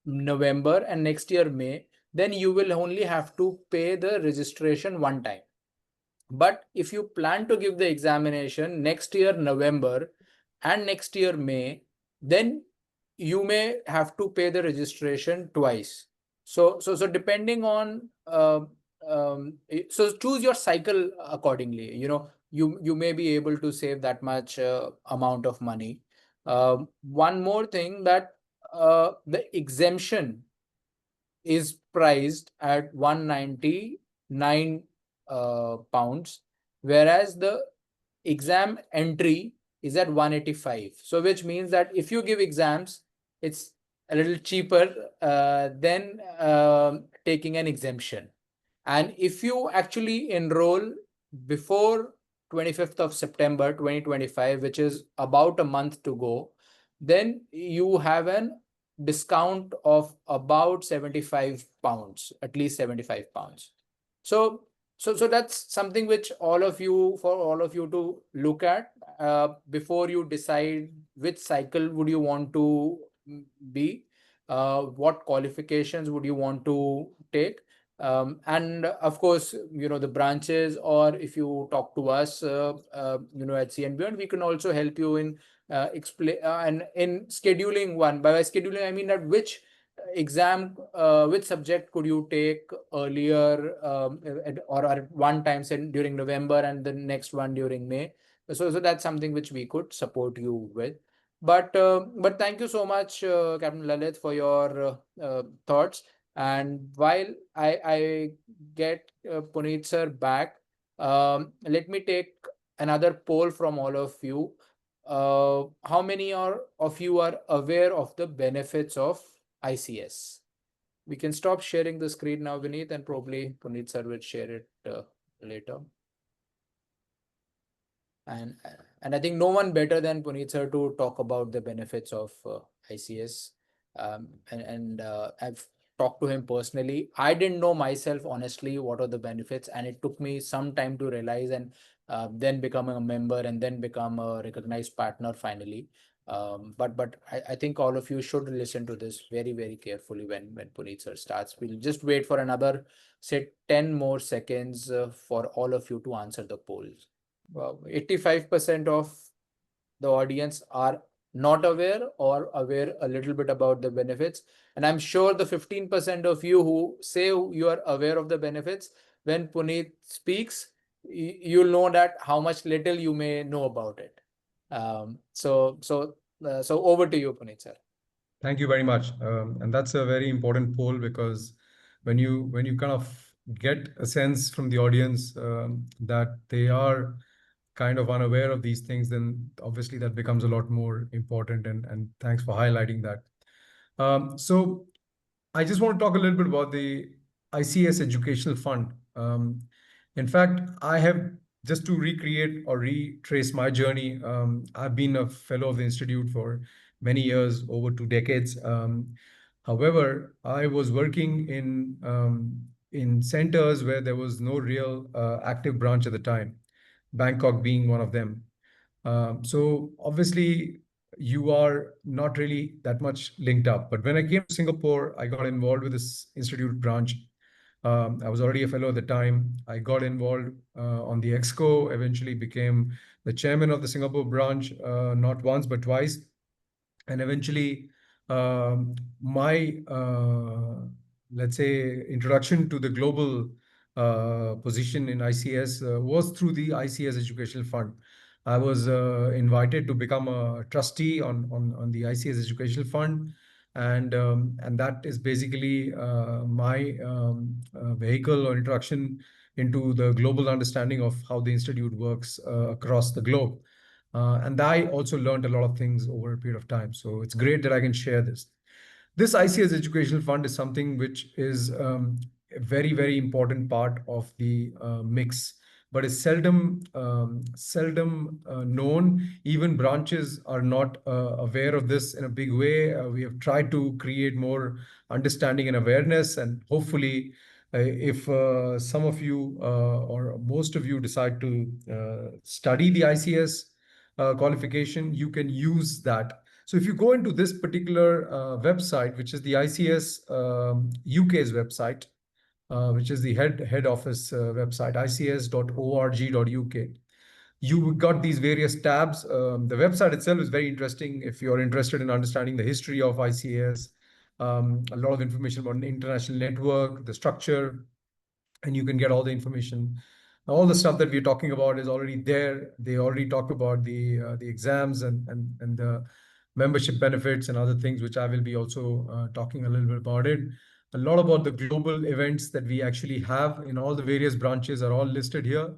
November, and next year, May, then you will only have to pay the registration one time. But if you plan to give the examination next year, November, and next year, May, then you may have to pay the registration twice. So depending on so choose your cycle accordingly. You may be able to save that much amount of money. One more thing, that the exemption is priced at 199 pounds, whereas the exam entry is at 185. So which means that if you give exams, it's a little cheaper than taking an exemption. And if you actually enroll before 25th of September 2025, which is about a month to go, then you have an discount of about 75 pounds, at least 75 pounds. So that's something which for all of you to look at before you decide which cycle would you want to be, what qualifications would you want to take. And of course, the branches, or if you talk to us, at CNB, we can also help you in explain and in scheduling one. By scheduling, I mean that which exam, which subject could you take earlier, or at one time, say during November, and the next one during May. So that's something which we could support you with. But thank you so much, Captain Lalith, for your thoughts. And while I get Punit sir back, let me take another poll from all of you. How many of you are aware of the benefits of ICS? We can stop sharing the screen now, Vineet, and probably Punit sir will share it later. And I think no one better than Punit sir to talk about the benefits of ICS. And I've talked to him personally. I didn't know myself, honestly, what are the benefits, and it took me some time to realize, and then become a member, and then become a recognized partner finally. But I think all of you should listen to this very, very carefully when Punit sir starts. We'll just wait for another, say, 10 more seconds for all of you to answer the polls. 85% of the audience are not aware, or aware a little bit about the benefits. And I'm sure the 15% of you who say you are aware of the benefits, when Punit speaks, you'll know that how much little you may know about it. So over to you, Punit sir. Thank you very much. And that's a very important poll, because when you kind of get a sense from the audience that they are kind of unaware of these things, then obviously that becomes a lot more important. And thanks for highlighting that. So I just want to talk a little bit about the ICS Educational Fund. In fact, I have, just to recreate or retrace my journey, I've been a fellow of the Institute for many years, over 2 decades. However, I was working in centers where there was no real active branch at the time, Bangkok being one of them. So obviously, you are not really that much linked up. But when I came to Singapore, I got involved with this institute branch. I was already a fellow at the time. I got involved on the Exco, eventually became the chairman of the Singapore branch, not once, but twice. And eventually, my, let's say, introduction to the global position in ICS was through the ICS Educational Fund. I was invited to become a trustee on the ICS Educational Fund, and that is basically my vehicle or introduction into the global understanding of how the institute works across the globe. And I also learned a lot of things over a period of time. So it's great that I can share this. This ICS Educational Fund is something which is a very, very important part of the mix, but is seldom known. Even branches are not aware of this in a big way. We have tried to create more understanding and awareness, and hopefully, if some of you or most of you decide to study the ICS qualification, you can use that. So if you go into this particular website, which is the ICS UK's website, which is the head office website, ics.org.uk. You got these various tabs. The website itself is very interesting if you're interested in understanding the history of ICS, a lot of information about an international network, the structure, and you can get all the information. All the stuff that we're talking about is already there. They already talk about the exams and the membership benefits and other things, which I will be also talking a little bit about it. A lot about the global events that we actually have in all the various branches are all listed here.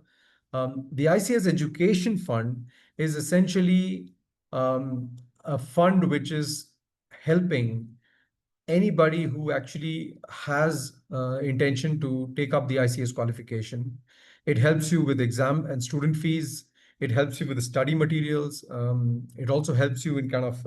The ICS Education Fund is essentially a fund which is helping anybody who actually has intention to take up the ICS qualification. It helps you with exam and student fees. It helps you with the study materials. It also helps you in kind of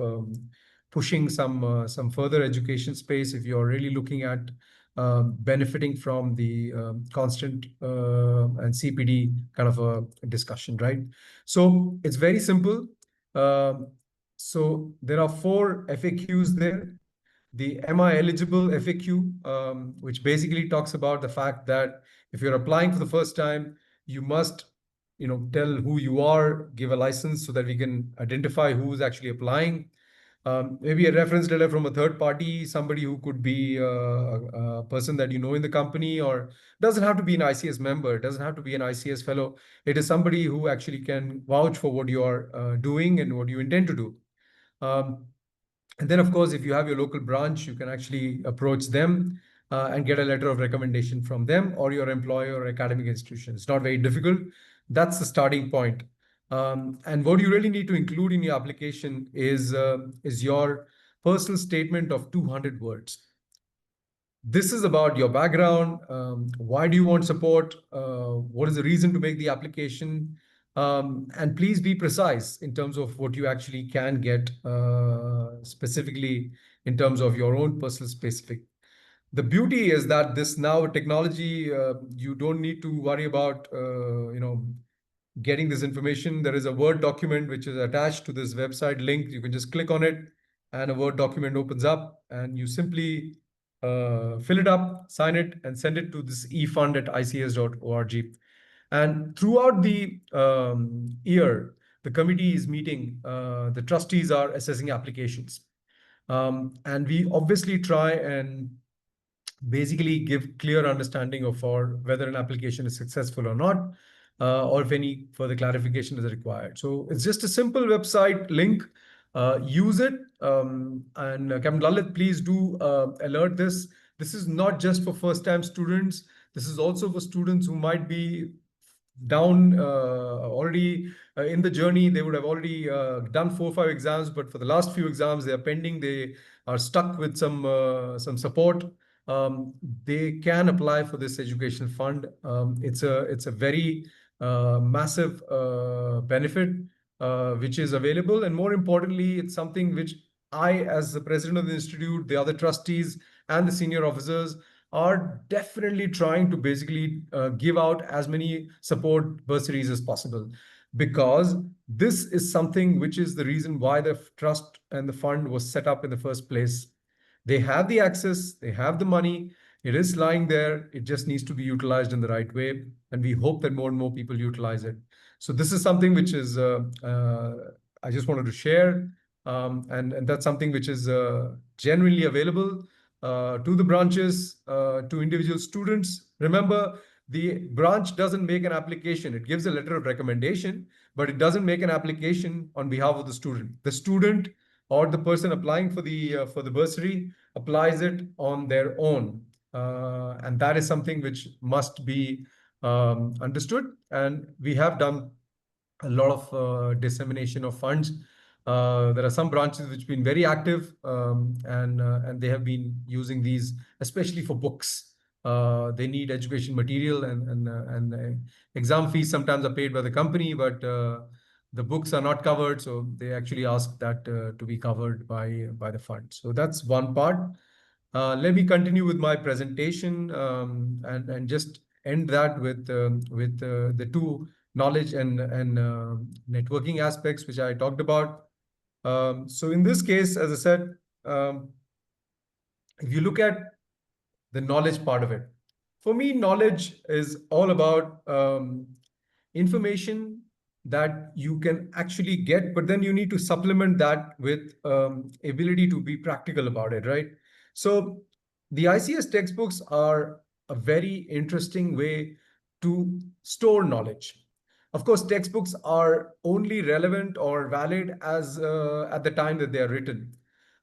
pushing some further education space if you're really looking at benefiting from the constant and CPD kind of a discussion, right? So it's very simple. So there are 4 FAQs there. The Am I Eligible FAQ, which basically talks about the fact that if you're applying for the first time, you must, tell who you are, give a license so that we can identify who's actually applying. Maybe a reference letter from a third party, somebody who could be a person that you know in the company, or doesn't have to be an ICS member, it doesn't have to be an ICS fellow. It is somebody who actually can vouch for what you are doing and what you intend to do. And then, of course, if you have your local branch, you can actually approach them and get a letter of recommendation from them or your employer or academic institution. It's not very difficult. That's the starting point. And what you really need to include in your application is your personal statement of 200 words. This is about your background. Why do you want support? What is the reason to make the application? And please be precise in terms of what you actually can get specifically in terms of your own personal specific. The beauty is that this now technology, you don't need to worry about, getting this information. There is a Word document which is attached to this website link. You can just click on it and a Word document opens up and you simply fill it up, sign it, and send it to this efund@ics.org. And throughout the year, the committee is meeting, the trustees are assessing applications. And we obviously try and basically give clear understanding of whether an application is successful or not, or if any further clarification is required. So it's just a simple website link. Use it. And Captain Lalith, please do alert this. This is not just for first-time students. This is also for students who might be down already in the journey. They would have already done 4 or 5 exams, but for the last few exams, they are pending. They are stuck with some support. They can apply for this education fund. It's a very massive benefit which is available, and more importantly, it's something which I, as the president of the institute, the other trustees, and the senior officers are definitely trying to basically give out as many support bursaries as possible, because this is something which is the reason why the trust and the fund was set up in the first place. They have the access, they have the money, it is lying there, it just needs to be utilized in the right way, and we hope that more and more people utilize it. So this is something which is I just wanted to share, and that's something which is genuinely available to the branches, to individual students. Remember, the branch doesn't make an application. It gives a letter of recommendation, but it doesn't make an application on behalf of the student. The student or the person applying for the bursary applies it on their own. And that is something which must be understood. And we have done a lot of dissemination of funds. There are some branches which have been very active, and they have been using these, especially for books. They need education material, and exam fees sometimes are paid by the company, but the books are not covered, so they actually ask that to be covered by the fund. So that's one part. Let me continue with my presentation, and just end that with the two knowledge and networking aspects which I talked about. So in this case, as I said, if you look at the knowledge part of it, for me, knowledge is all about information that you can actually get, but then you need to supplement that with ability to be practical about it, right? So the ICS textbooks are a very interesting way to store knowledge. Of course, textbooks are only relevant or valid as at the time that they are written.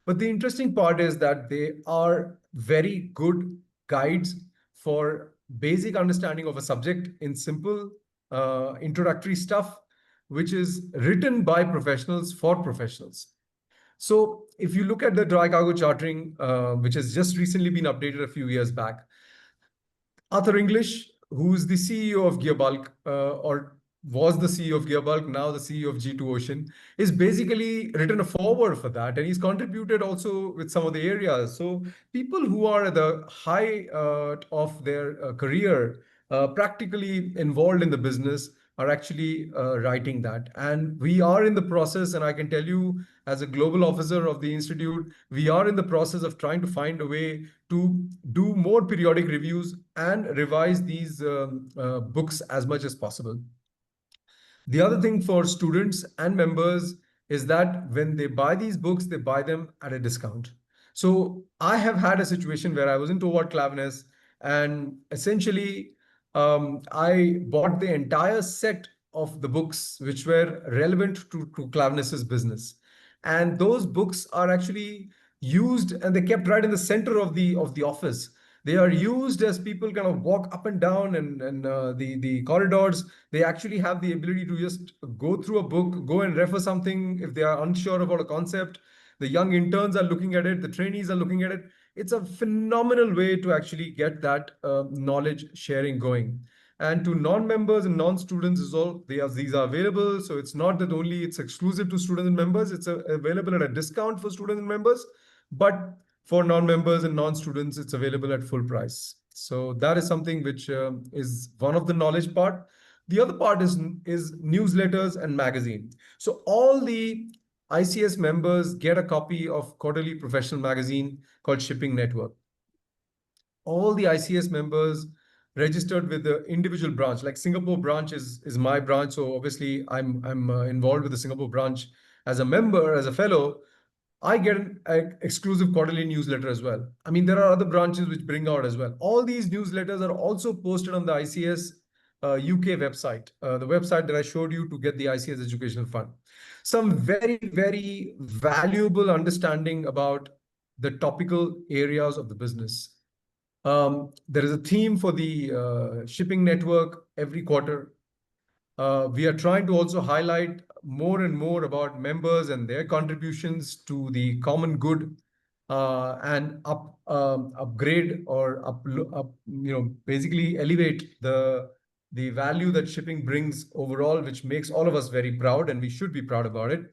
But the interesting part is that they are very good guides for basic understanding of a subject in simple introductory stuff, which is written by professionals for professionals. So if you look at the dry cargo chartering, which has just recently been updated a few years back, Arthur English, who's the CEO of Gearbulk, or was the CEO of Gearbulk, now the CEO of G2 Ocean, is basically written a foreword for that, and he's contributed also with some of the areas. So people who are at the high of their career, practically involved in the business, are actually writing that. And we are in the process, and I can tell you, as a global officer of the Institute, we are in the process of trying to find a way to do more periodic reviews and revise these books as much as possible. The other thing for students and members is that when they buy these books, they buy them at a discount. So I have had a situation where I was in toward Claveness, and essentially I bought the entire set of the books which were relevant to Claveness's business. And those books are actually used, and they kept right in the center of the office. They are used as people kind of walk up and down and the corridors. They actually have the ability to just go through a book, go and refer something if they are unsure about a concept. The young interns are looking at it, the trainees are looking at it. It's a phenomenal way to actually get that knowledge sharing going. And to non-members and non-students as well, these are available. So it's not that only it's exclusive to students and members, it's available at a discount for students and members. But for non-members and non-students, it's available at full price. So that is something which is one of the knowledge part. The other part is newsletters and magazine. So all the ICS members get a copy of quarterly professional magazine called Shipping Network. All the ICS members registered with the individual branch, like Singapore branch is my branch. So obviously I'm involved with the Singapore branch as a member, as a fellow. I get an exclusive quarterly newsletter as well. I mean, there are other branches which bring out as well. All these newsletters are also posted on the ICS UK website, the website that I showed you to get the ICS Educational Fund. Some very, very valuable understanding about the topical areas of the business. There is a theme for the shipping network every quarter. We are trying to also highlight more and more about members and their contributions to the common good, and upgrade or basically elevate the value that shipping brings overall, which makes all of us very proud, and we should be proud about it.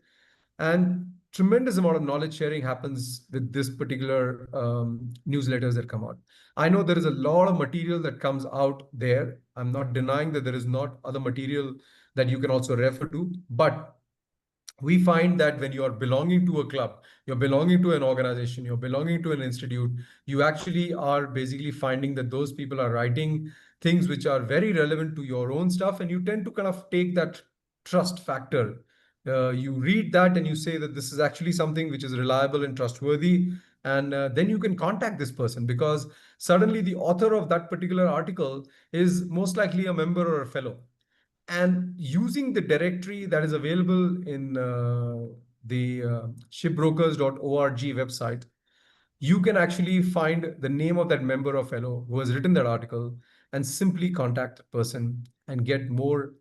And tremendous amount of knowledge sharing happens with this particular newsletters that come out. I know there is a lot of material that comes out there. I'm not denying that there is not other material that you can also refer to, but we find that when you are belonging to a club, you're belonging to an organization, you're belonging to an institute, you actually are basically finding that those people are writing things which are very relevant to your own stuff, and you tend to kind of take that trust factor. You read that and you say that this is actually something which is reliable and trustworthy, and then you can contact this person, because suddenly the author of that particular article is most likely a member or a fellow. And using the directory that is available in the shipbrokers.org website, you can actually find the name of that member or fellow who has written that article and simply contact the person and get more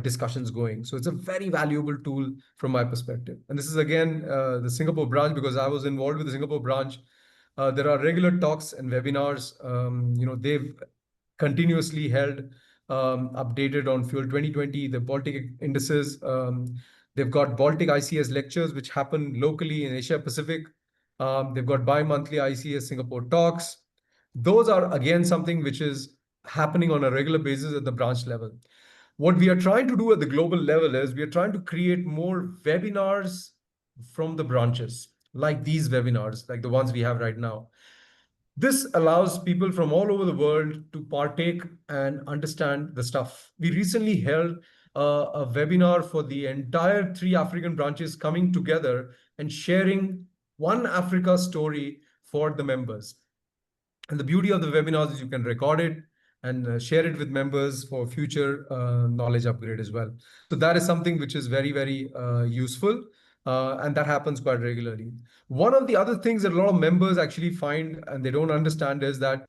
discussions going. So it's a very valuable tool from my perspective. And this is again the Singapore branch, because I was involved with the Singapore branch There are regular talks and webinars. They've continuously held updated on Fuel 2020, the Baltic indices. They've got Baltic ICS lectures, which happen locally in Asia Pacific. They've got bi-monthly ICS Singapore talks. Those are, again, something which is happening on a regular basis at the branch level. What we are trying to do at the global level is we are trying to create more webinars from the branches, like these webinars, like the ones we have right now. This allows people from all over the world to partake and understand the stuff. We recently held a webinar for the entire 3 African branches coming together and sharing one Africa story for the members. And the beauty of the webinars is you can record it and share it with members for future knowledge upgrade as well. So that is something which is very, very useful. And that happens quite regularly. One of the other things that a lot of members actually find and they don't understand is that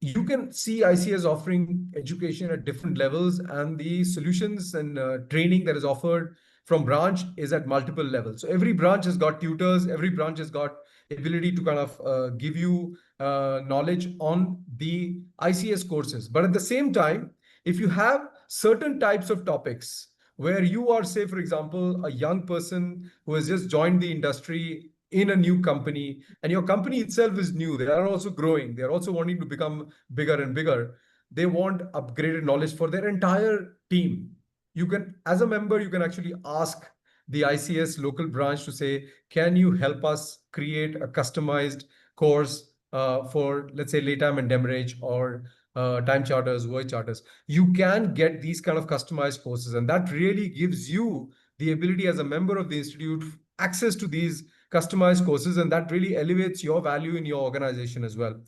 you can see ICS offering education at different levels, and the solutions and training that is offered from branch is at multiple levels. So every branch has got tutors, every branch has got ability to kind of give you knowledge on the ICS courses. But at the same time, if you have certain types of topics where you are, say, for example, a young person who has just joined the industry in a new company, and your company itself is new, they are also growing, they're also wanting to become bigger and bigger, they want upgraded knowledge for their entire team. You can, as a member, you can actually ask the ICS local branch to say, can you help us create a customized course for, let's say, LATAM and Demerage, or time charters, voyage charters. You can get these kind of customized courses, and that really gives you the ability as a member of the institute access to these customized courses, and that really elevates your value in your organization as well.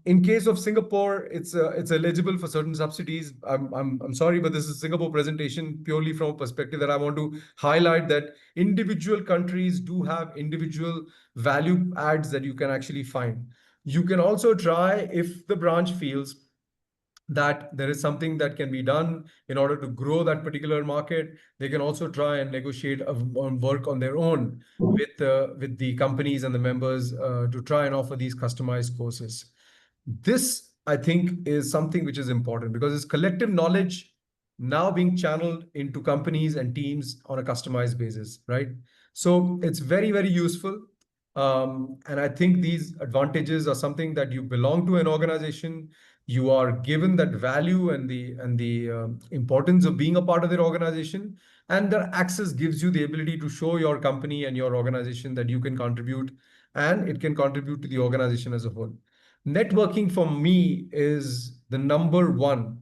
In case of Singapore, it's eligible for certain subsidies. I'm sorry, but this is a Singapore presentation purely from a perspective that I want to highlight that individual countries do have individual value adds that you can actually find. You can also try, if the branch feels that there is something that can be done in order to grow that particular market, they can also try and negotiate on work on their own with the companies and the members to try and offer these customized courses. This, I think, is something which is important because it's collective knowledge now being channeled into companies and teams on a customized basis, right? So it's very, very useful. And I think these advantages are something that you belong to an organization, you are given that value and the importance of being a part of their organization, and their access gives you the ability to show your company and your organization that you can contribute, and it can contribute to the organization as a whole. Networking for me is the number one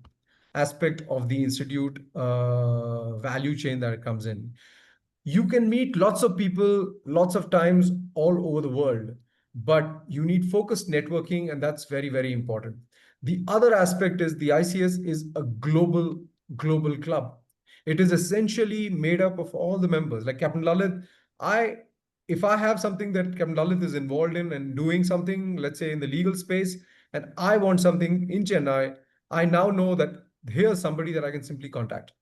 aspect of the institute value chain that it comes in. You can meet lots of people, lots of times all over the world, but you need focused networking, and that's very, very important. The other aspect is the ICS is a global club. It is essentially made up of all the members. Like Captain Lalith, if I have something that Captain Lalith is involved in and doing something, let's say in the legal space, and I want something in Chennai, I now know that here's somebody that I can simply contact.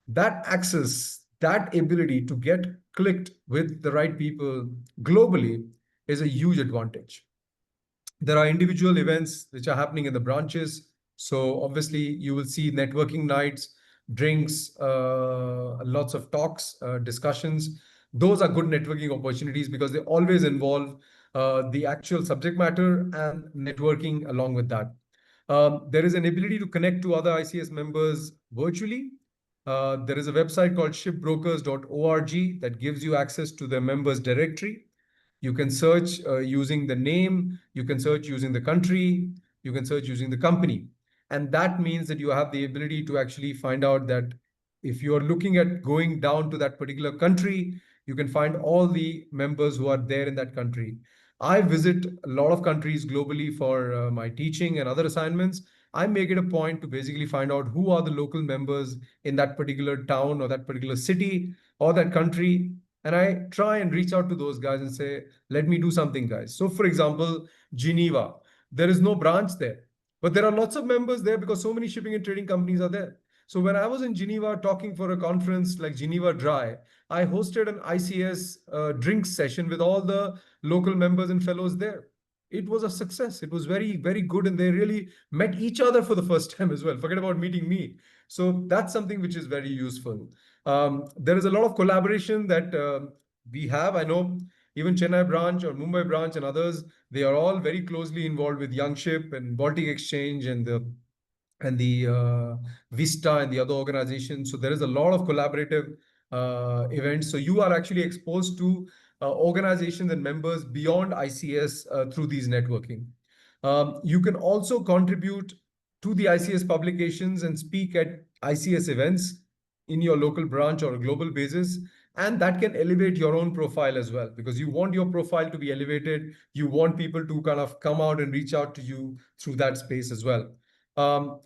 That access, that ability to get clicked with the right people globally is a huge advantage. There are individual events which are happening in the branches. So obviously you will see networking nights, drinks, lots of talks, discussions. Those are good networking opportunities because they always involve the actual subject matter and networking along with that. There is an ability to connect to other ICS members virtually. There is a website called shipbrokers.org that gives you access to the members directory. You can search using the name, you can search using the country, you can search using the company. And that means that you have the ability to actually find out that if you're looking at going down to that particular country, you can find all the members who are there in that country. I visit a lot of countries globally for my teaching and other assignments. I make it a point to basically find out who are the local members in that particular town or that particular city or that country. And I try and reach out to those guys and say, let me do something, guys. So for example, Geneva, there is no branch there, but there are lots of members there because so many shipping and trading companies are there. So when I was in Geneva talking for a conference like Geneva Dry, I hosted an ICS drinks session with all the local members and fellows there. It was a success. It was very, very good. And they really met each other for the first time as well. Forget about meeting me. So that's something which is very useful. There is a lot of collaboration that we have. I know even Chennai branch or Mumbai branch and others, they are all very closely involved with Young Ship and Baltic Exchange and the Vista and the other organizations. So there is a lot of collaborative events. So you are actually exposed to organizations and members beyond ICS through these networking. You can also contribute to the ICS publications and speak at ICS events in your local branch or a global basis. And that can elevate your own profile as well, because you want your profile to be elevated. You want people to kind of come out and reach out to you through that space as well.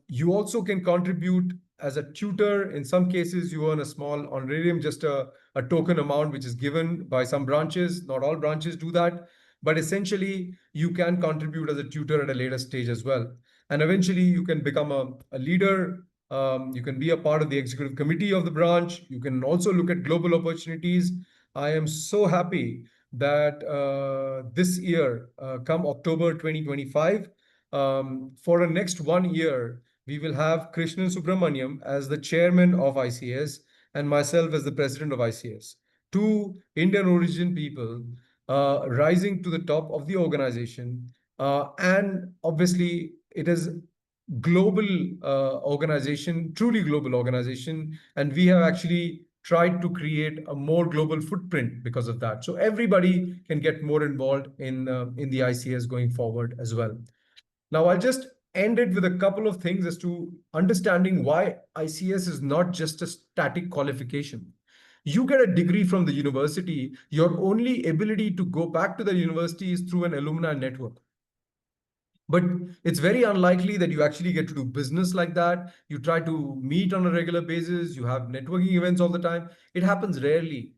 You also can contribute as a tutor. In some cases, you earn a small honorarium, just a token amount, which is given by some branches. Not all branches do that, but essentially you can contribute as a tutor at a later stage as well. And eventually you can become a leader. You can be a part of the executive committee of the branch. You can also look at global opportunities. I am so happy that this year, come October 2025, for the next 1 year, we will have Krishnan Subramaniam as the chairman of ICS and myself as the president of ICS. Two Indian origin people rising to the top of the organization. And obviously, it is global organization, truly global organization. And we have actually tried to create a more global footprint because of that. So everybody can get more involved in the ICS going forward as well. Now, I'll just end it with a couple of things as to understanding why ICS is not just a static qualification. You get a degree from the university, your only ability to go back to the university is through an alumni network. But it's very unlikely that you actually get to do business like that. You try to meet on a regular basis, you have networking events all the time. It happens rarely,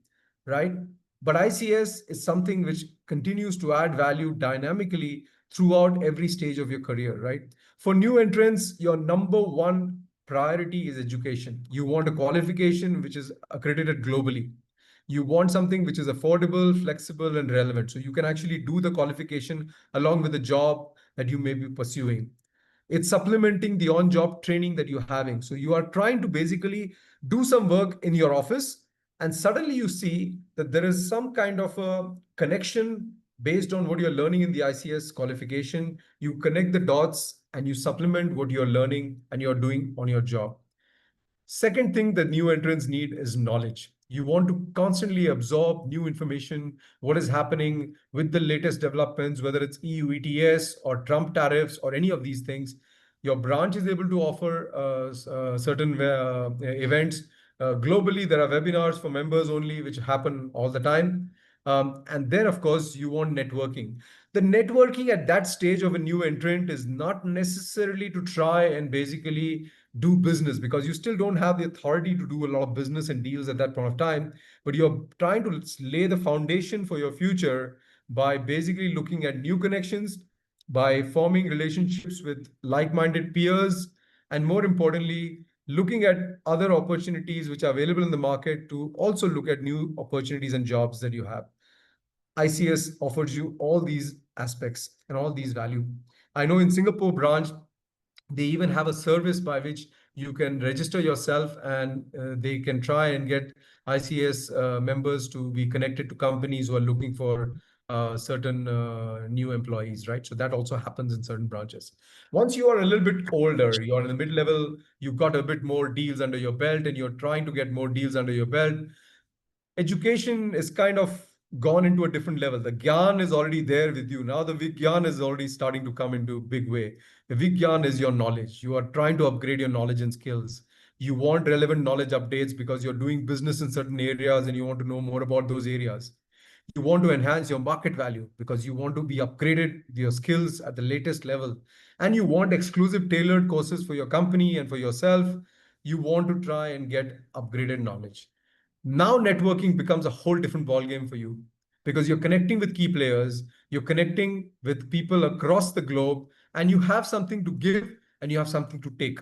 right? But ICS is something which continues to add value dynamically throughout every stage of your career, right? For new entrants, your number one priority is education. You want a qualification which is accredited globally. You want something which is affordable, flexible, and relevant. So you can actually do the qualification along with the job that you may be pursuing. It's supplementing the on-job training that you're having. So you are trying to basically do some work in your office, and suddenly you see that there is some kind of a connection based on what you're learning in the ICS qualification. You connect the dots and you supplement what you're learning and you're doing on your job. Second thing that new entrants need is knowledge. You want to constantly absorb new information, what is happening with the latest developments, whether it's EU ETS or Trump tariffs or any of these things. Your branch is able to offer certain events. Globally, there are webinars for members only, which happen all the time. And then, of course, you want networking. The networking at that stage of a new entrant is not necessarily to try and basically do business, because you still don't have the authority to do a lot of business and deals at that point of time, but you're trying to lay the foundation for your future by basically looking at new connections, by forming relationships with like-minded peers, and more importantly, looking at other opportunities which are available in the market to also look at new opportunities and jobs that you have. ICS offers you all these aspects and all these value. I know in Singapore branch, they even have a service by which you can register yourself, and they can try and get ICS members to be connected to companies who are looking for certain new employees, right? So that also happens in certain branches. Once you are a little bit older, you're in the mid-level, you've got a bit more deals under your belt, and you're trying to get more deals under your belt. Education is kind of gone into a different level. The Gyan is already there with you. Now the Vigyan is already starting to come into a big way. The Vigyan is your knowledge. You are trying to upgrade your knowledge and skills. You want relevant knowledge updates because you're doing business in certain areas and you want to know more about those areas. You want to enhance your market value because you want to be upgraded with your skills at the latest level. And you want exclusive tailored courses for your company and for yourself. You want to try and get upgraded knowledge. Now networking becomes a whole different ballgame for you, because you're connecting with key players, you're connecting with people across the globe, and you have something to give and you have something to take.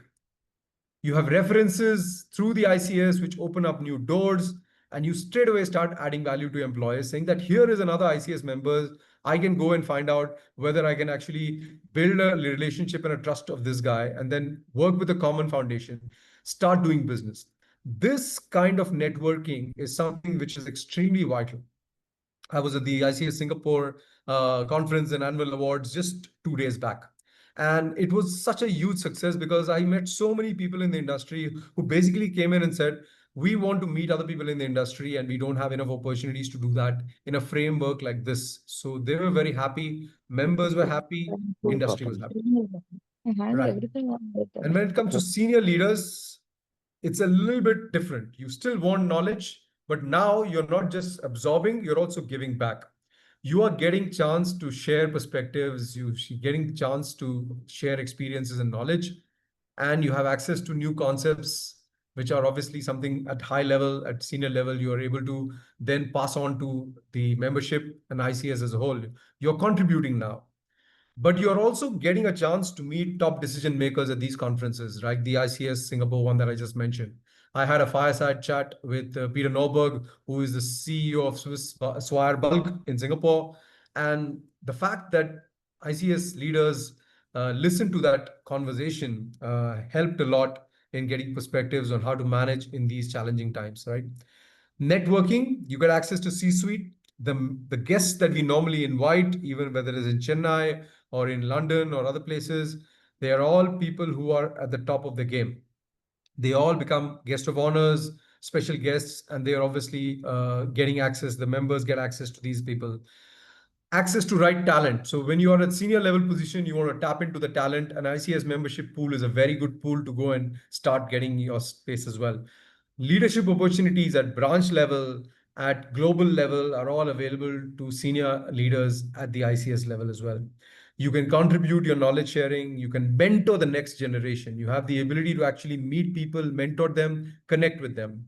You have references through the ICS which open up new doors, and you straight away start adding value to employers, saying that here is another ICS member. I can go and find out whether I can actually build a relationship and a trust of this guy, and then work with a common foundation, start doing business. This kind of networking is something which is extremely vital. I was at the ICS Singapore conference and annual awards just 2 days back. And it was such a huge success because I met so many people in the industry who basically came in and said, we want to meet other people in the industry and we don't have enough opportunities to do that in a framework like this. So they were very happy. Members were happy. Industry was happy. Right. And when it comes to senior leaders, it's a little bit different. You still want knowledge, but now you're not just absorbing, you're also giving back. You are getting chance to share perspectives, you're getting chance to share experiences and knowledge, and you have access to new concepts, which are obviously something at high level, at senior level, you are able to then pass on to the membership and ICS as a whole. You're contributing now. But you're also getting a chance to meet top decision makers at these conferences, right? The ICS Singapore one that I just mentioned. I had a fireside chat with Peter Norberg, who is the CEO of Swiss Swire Bulk in Singapore. And the fact that ICS leaders listened to that conversation helped a lot in getting perspectives on how to manage in these challenging times, right? Networking, you get access to C-suite. The guests that we normally invite, even whether it's in Chennai or in London or other places, they are all people who are at the top of the game. They all become guest of honors, special guests, and they are obviously getting access. The members get access to these people. Access to right talent. So when you are at senior level position, you want to tap into the talent. And ICS membership pool is a very good pool to go and start getting your space as well. Leadership opportunities at branch level, at global level are all available to senior leaders at the ICS level as well. You can contribute your knowledge sharing. You can mentor the next generation. You have the ability to actually meet people, mentor them, connect with them.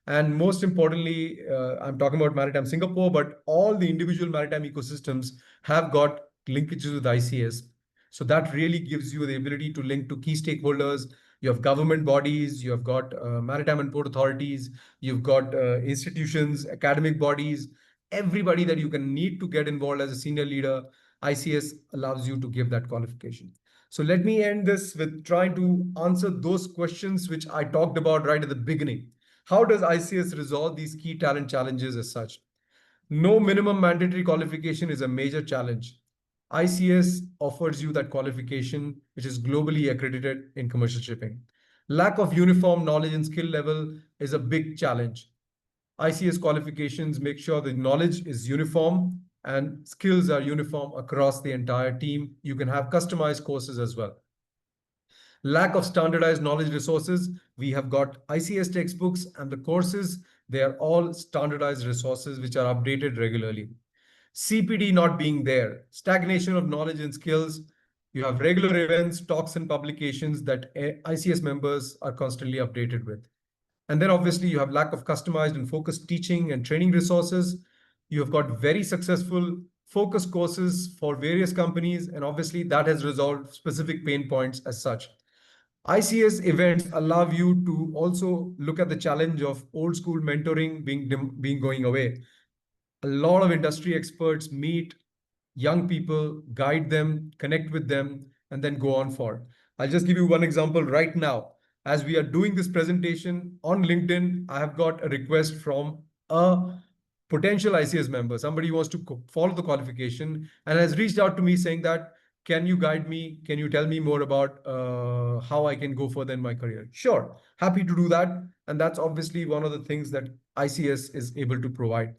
And most importantly, I'm talking about Maritime Singapore, but all the individual maritime ecosystems have got linkages with ICS. So that really gives you the ability to link to key stakeholders. You have government bodies, you have got maritime and port authorities, you've got institutions, academic bodies, everybody that you can need to get involved as a senior leader. ICS allows you to give that qualification. So let me end this with trying to answer those questions which I talked about right at the beginning. How does ICS resolve these key talent challenges as such? No minimum mandatory qualification is a major challenge. ICS offers you that qualification, which is globally accredited in commercial shipping. Lack of uniform knowledge and skill level is a big challenge. ICS qualifications make sure the knowledge is uniform and skills are uniform across the entire team. You can have customized courses as well. Lack of standardized knowledge resources. We have got ICS textbooks and the courses. They are all standardized resources which are updated regularly. CPD not being there. Stagnation of knowledge and skills. You have regular events, talks, and publications that ICS members are constantly updated with. And then obviously you have lack of customized and focused teaching and training resources. You have got very successful focus courses for various companies. And obviously that has resolved specific pain points as such. ICS events allow you to also look at the challenge of old school mentoring being going away. A lot of industry experts meet young people, guide them, connect with them, and then go on for. I'll just give you one example right now. As we are doing this presentation on LinkedIn, I have got a request from a potential ICS member. Somebody wants to follow the qualification and has reached out to me saying that, can you guide me? Can you tell me more about how I can go further in my career? Sure, happy to do that. And that's obviously one of the things that ICS is able to provide.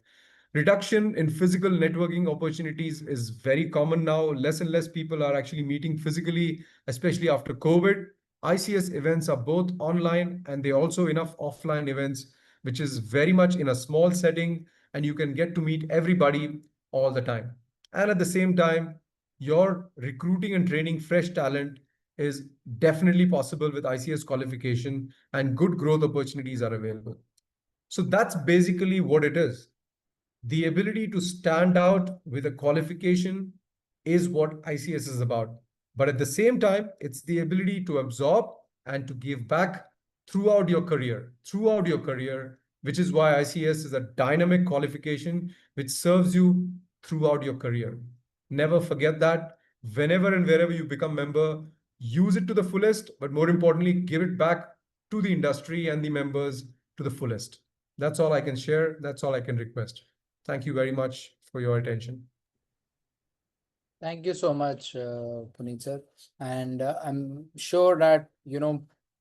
Reduction in physical networking opportunities is very common now. Less and less people are actually meeting physically, especially after COVID. ICS events are both online and they also enough offline events, which is very much in a small setting, and you can get to meet everybody all the time. And at the same time, your recruiting and training fresh talent is definitely possible with ICS qualification, and good growth opportunities are available. So that's basically what it is. The ability to stand out with a qualification is what ICS is about. But at the same time, it's the ability to absorb and to give back throughout your career, which is why ICS is a dynamic qualification which serves you throughout your career. Never forget that. Whenever and wherever you become member, use it to the fullest, but more importantly, give it back to the industry and the members to the fullest. That's all I can share. That's all I can request. Thank you very much for your attention. Thank you so much, Puneet sir. And I'm sure that,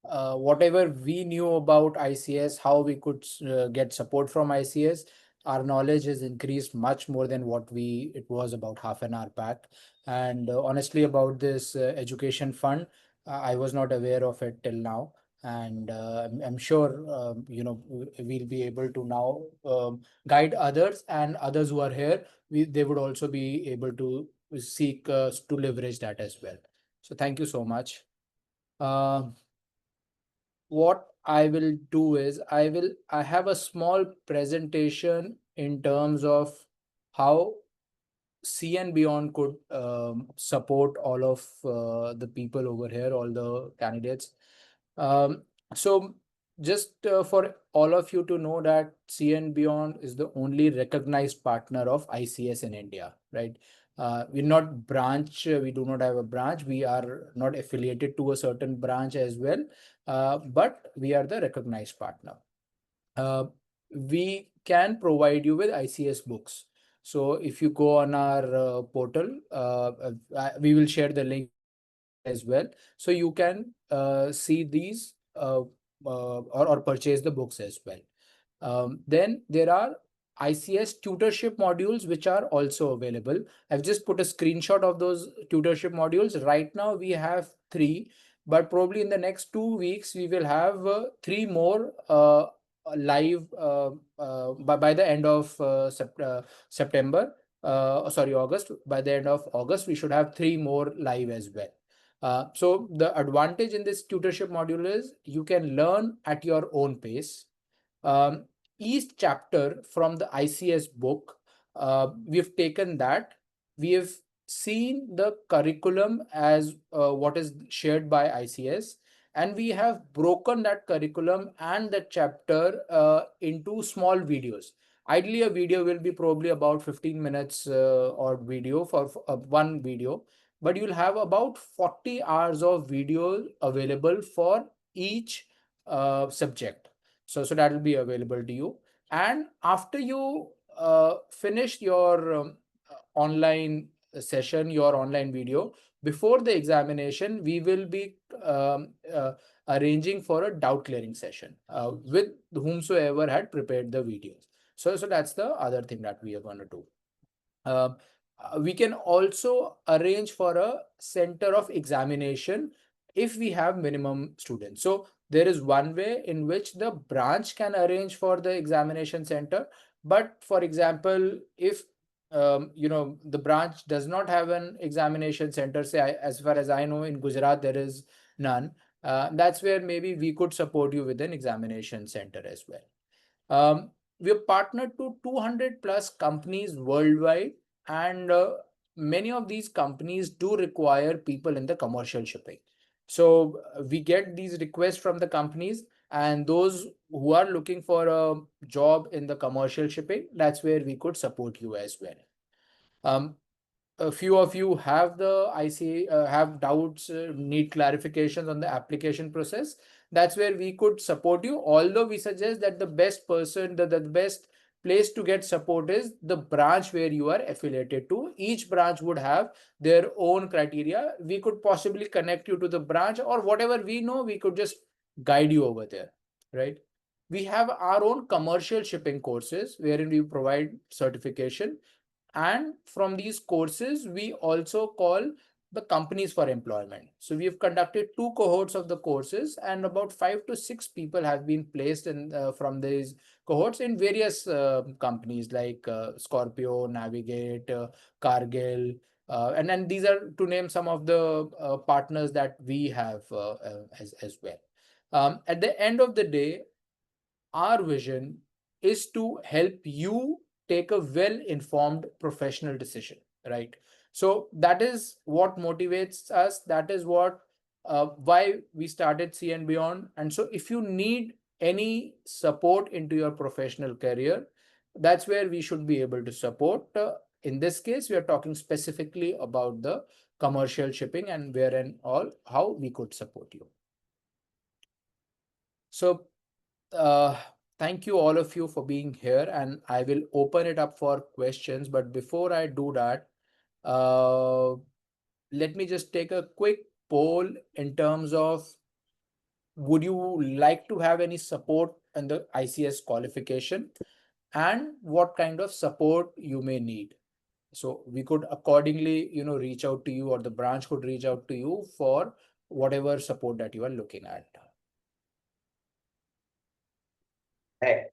whatever we knew about ICS, how we could get support from ICS, our knowledge has increased much more than what it was about half an hour back. And honestly, about this education fund, I was not aware of it till now. And I'm sure, we'll be able to now guide others, and others who are here, they would also be able to seek to leverage that as well. So thank you so much. What I will do is I have a small presentation in terms of how C and Beyond could support all of the people over here, all the candidates. So just for all of you to know that C and Beyond is the only recognized partner of ICS in India, right? We're not branch, we do not have a branch. We are not affiliated to a certain branch as well, but we are the recognized partner. We can provide you with ICS books. So if you go on our portal, we will share the link as well. So you can see these or purchase the books as well. Then there are ICS tutorship modules which are also available. I've just put a screenshot of those tutorship modules. Right now we have 3, but probably in the next 2 weeks we will have 3 more live by the end of September. Sorry, August. By the end of August, we should have 3 more live as well. So the advantage in this tutorship module is you can learn at your own pace. Each chapter from the ICS book, we've taken that. We have seen the curriculum as what is shared by ICS, and we have broken that curriculum and the chapter into small videos. Ideally, a video will be probably about 15 minutes or video for one video, but you'll have about 40 hours of video available for each subject. So that will be available to you. And after you finish your online session, your online video, before the examination, we will be arranging for a doubt clearing session with whomsoever had prepared the videos. So that's the other thing that we are going to do. We can also arrange for a center of examination if we have minimum students. So there is one way in which the branch can arrange for the examination center. But for example, if the branch does not have an examination center, say as far as I know, in Gujarat there is none. That's where maybe we could support you with an examination center as well. We have partnered to 200 plus companies worldwide, and many of these companies do require people in the commercial shipping. So we get these requests from the companies, and those who are looking for a job in the commercial shipping, that's where we could support you as well. A few of you have have doubts, need clarifications on the application process. That's where we could support you. Although we suggest that the best person, the best place to get support is the branch where you are affiliated to. Each branch would have their own criteria. We could possibly connect you to the branch, or whatever we know, we could just guide you over there, right? We have our own commercial shipping courses wherein we provide certification. And from these courses, we also call the companies for employment. So we have conducted 2 cohorts of the courses, and about 5 to 6 people have been placed in from these cohorts in various companies like Scorpio, Navigate, Cargill, and then these are to name some of the partners that we have as well. At the end of the day, our vision is to help you take a well-informed professional decision, right? So that is what motivates us. That is what why we started C and Beyond. And so if you need any support into your professional career, that's where we should be able to support. In this case, we are talking specifically about the commercial shipping and where and all, how we could support you. So thank you all of you for being here, and I will open it up for questions. But before I do that, let me just take a quick poll in terms of, would you like to have any support in the ICS qualification, and what kind of support you may need? So we could accordingly, reach out to you, or the branch could reach out to you for whatever support that you are looking at. Hey.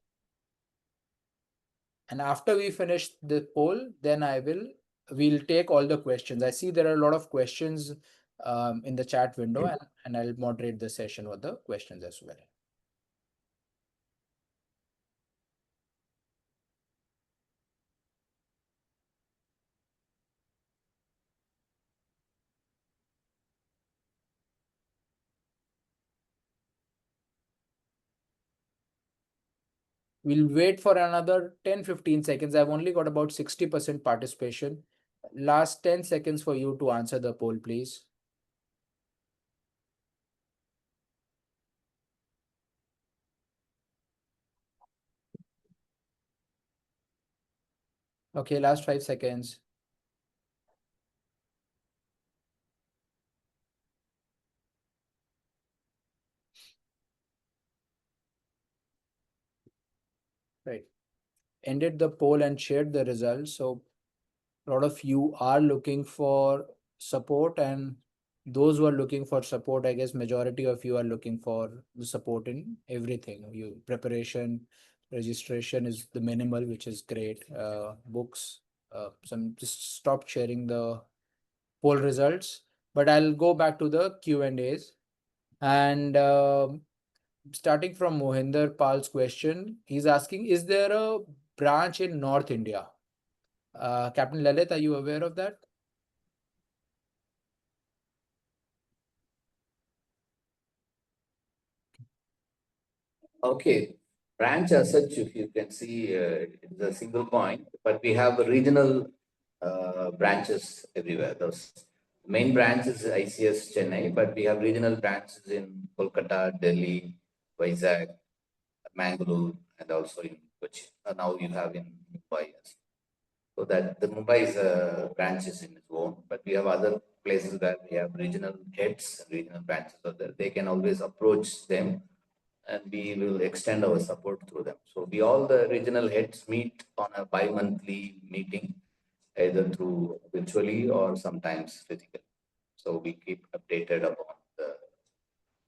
And after we finish the poll, then we'll take all the questions. I see there are a lot of questions in the chat window, and I'll moderate the session with the questions as well. We'll wait for another 10-15 seconds. I've only got about 60% participation. Last 10 seconds for you to answer the poll, please. Okay, last 5 seconds. Right. Ended the poll and shared the results. So a lot of you are looking for support, and those who are looking for support, I guess majority of you are looking for the support in everything. Preparation, registration is the minimal, which is great. Books, just stop sharing the poll results, but I'll go back to the Q&As. And starting from Mohinder Pal's question, he's asking, is there a branch in North India? Captain Lalith, are you aware of that? Okay, branch as such, if you can see, it's a single point, but we have regional branches everywhere. Those main branch is ICS Chennai, but we have regional branches in Kolkata, Delhi, Vizag, Mangalore, and also in Kochi. Now you have in Mumbai. So that the Mumbai is a branch is in its own, but we have other places where we have regional heads, regional branches, so that they can always approach them, and we will extend our support through them. So we all the regional heads meet on a bi-monthly meeting, either through virtually or sometimes physically. So we keep updated about the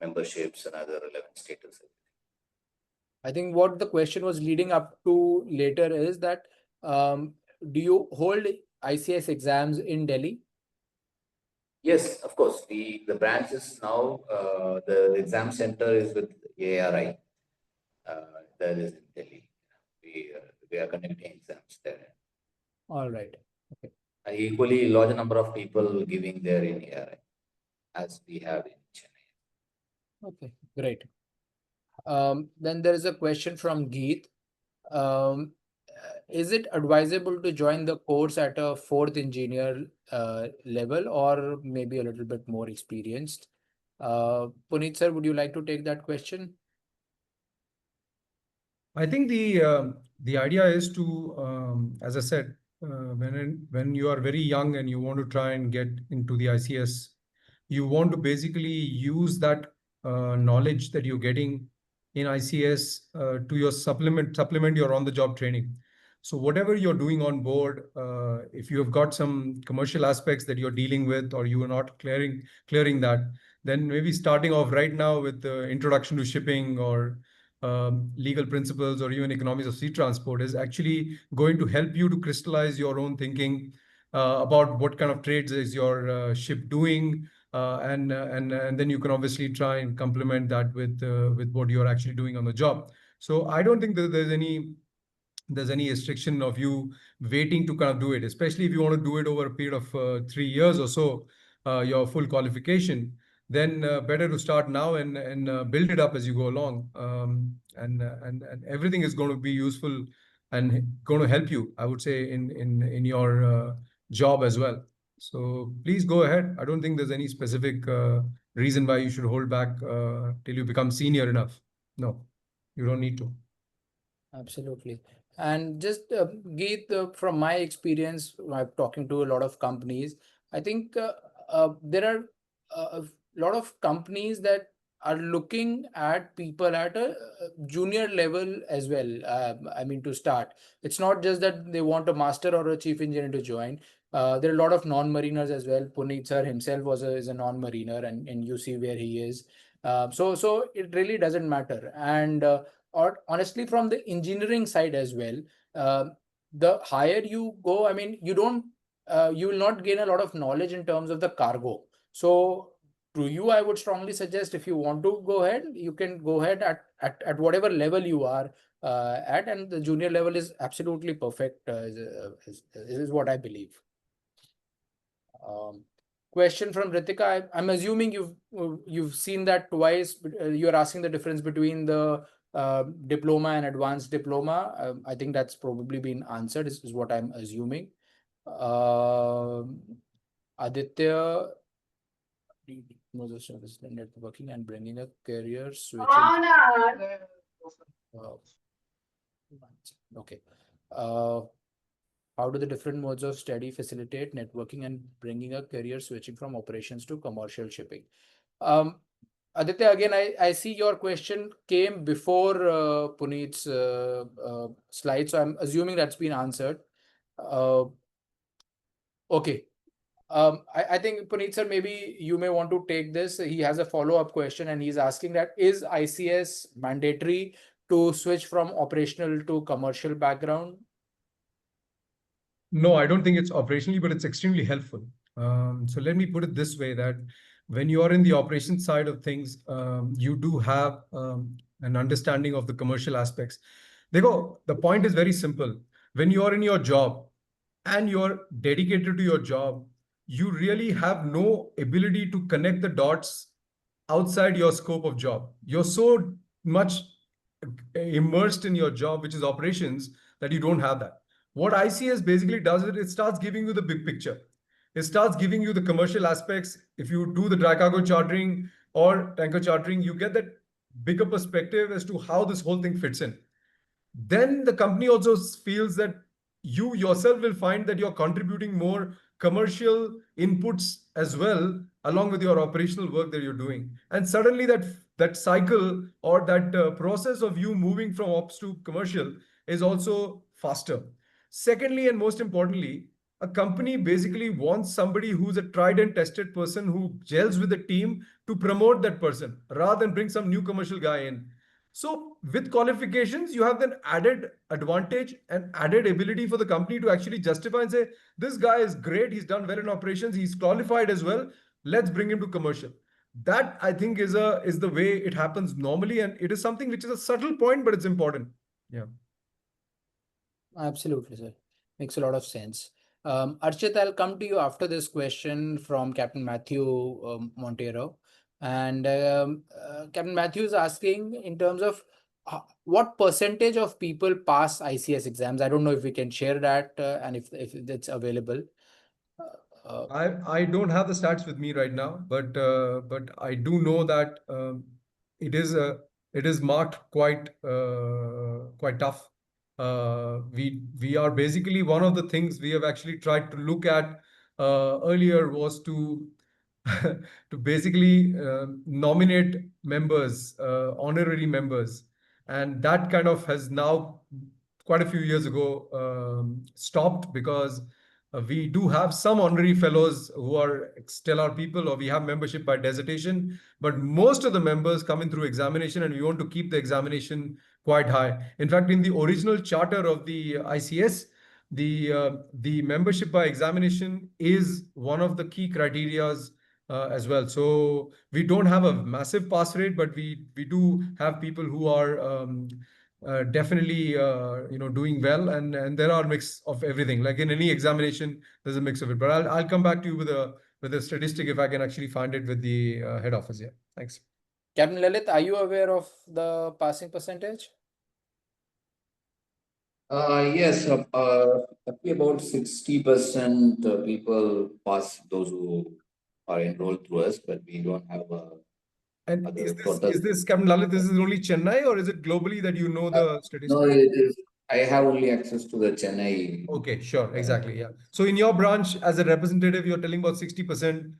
memberships and other relevant statuses. I think what the question was leading up to later is that, do you hold ICS exams in Delhi? Yes, of course. The branch is now, the exam center is with ARI. That is in Delhi. We are conducting exams there. All right. Okay. Equally large number of people giving there in ARI as we have in Chennai. Okay, great. Then there is a question from Geet. Is it advisable to join the course at a fourth engineer level, or maybe a little bit more experienced? Punit sir, would you like to take that question? I think the idea is to, as I said, when you are very young and you want to try and get into the ICS, you want to basically use that knowledge that you're getting in ICS to your supplement your on-the-job training. So whatever you're doing on board, if you have got some commercial aspects that you're dealing with, or you are not clearing that, then maybe starting off right now with the introduction to shipping or legal principles or even economics of sea transport is actually going to help you to crystallize your own thinking about what kind of trades is your ship doing, and then you can obviously try and complement that with what you're actually doing on the job. So I don't think that there's any restriction of you waiting to kind of do it, especially if you want to do it over a period of 3 years or so, your full qualification. then better to start now and build it up as you go along. And everything is going to be useful and going to help you, I would say, in your job as well. So please go ahead. I don't think there's any specific reason why you should hold back till you become senior enough. No, you don't need to. Absolutely. And just Geet, from my experience, talking to a lot of companies, I think there are a lot of companies that are looking at people at a junior level as well. I mean, to start, it's not just that they want a master or a chief engineer to join. There are a lot of non-mariners as well. Punit sir himself is a non-mariner, and you see where he is. So it really doesn't matter. And or honestly, from the engineering side as well, the higher you go, I mean, you will not gain a lot of knowledge in terms of the cargo. So to you, I would strongly suggest, if you want to go ahead, you can go ahead at whatever level you are at, and the junior level is absolutely perfect, is what I believe. Question from Ritika. I'm assuming you've seen that twice. You're asking the difference between the diploma and advanced diploma. I think that's probably been answered, is what I'm assuming. Aditya, knows the service networking and bringing a career switching. Okay. How do the different modes of study facilitate networking and bringing a career switching from operations to commercial shipping? Aditya, again, I see your question came before Punit's slide, so I'm assuming that's been answered. Okay. I think, Punit sir, maybe you may want to take this. He has a follow-up question, and he's asking that, is ICS mandatory to switch from operational to commercial background? No, I don't think it's operationally, but it's extremely helpful. So let me put it this way, that when you are in the operations side of things, you do have an understanding of the commercial aspects. The point is very simple. When you are in your job and you're dedicated to your job, you really have no ability to connect the dots outside your scope of job. You're so much immersed in your job, which is operations, that you don't have that. What ICS basically does is it starts giving you the big picture. It starts giving you the commercial aspects. If you do the dry cargo chartering or tanker chartering, you get that bigger perspective as to how this whole thing fits in. Then the company also feels that you yourself will find that you're contributing more commercial inputs as well, along with your operational work that you're doing. And suddenly that cycle or that process of you moving from ops to commercial is also faster. Secondly, and most importantly, a company basically wants somebody who's a tried and tested person who gels with the team to promote that person rather than bring some new commercial guy in. So with qualifications, you have that added advantage and added ability for the company to actually justify and say, this guy is great. He's done well in operations. He's qualified as well. Let's bring him to commercial. That, I think, is the way it happens normally. And it is something which is a subtle point, but it's important. Yeah. Absolutely, sir. Makes a lot of sense. Archit, I'll come to you after this question from Captain Matthew Montero. And Captain Matthew is asking, in terms of what percentage of people pass ICS exams? I don't know if we can share that and if it's available. I don't have the stats with me right now, but I do know that it is marked quite tough. We are basically, one of the things we have actually tried to look at earlier was to to basically nominate members, honorary members, and that kind of has now quite a few years ago stopped, because we do have some honorary fellows who are stellar people, or we have membership by dissertation, but most of the members come in through examination, and we want to keep the examination quite high. In fact, in the original charter of the ICS, the membership by examination is one of the key criterias as well. So we don't have a massive pass rate, but we do have people who are definitely doing well, and there are mix of everything. Like in any examination, there's a mix of it. But I'll come back to you with with the statistic if I can actually find it with the head office. Yeah, thanks. Captain Lalith, are you aware of the passing percentage? Yes, roughly about 60% people pass those who are enrolled through us, but we don't have And other is total. this Captain Lalit, this is only Chennai, or is it globally that you know Uh, the no, statistic? it is. I have only access to the Chennai. Okay, sure, exactly. Yeah. So in your branch, as a representative, you're telling about 60%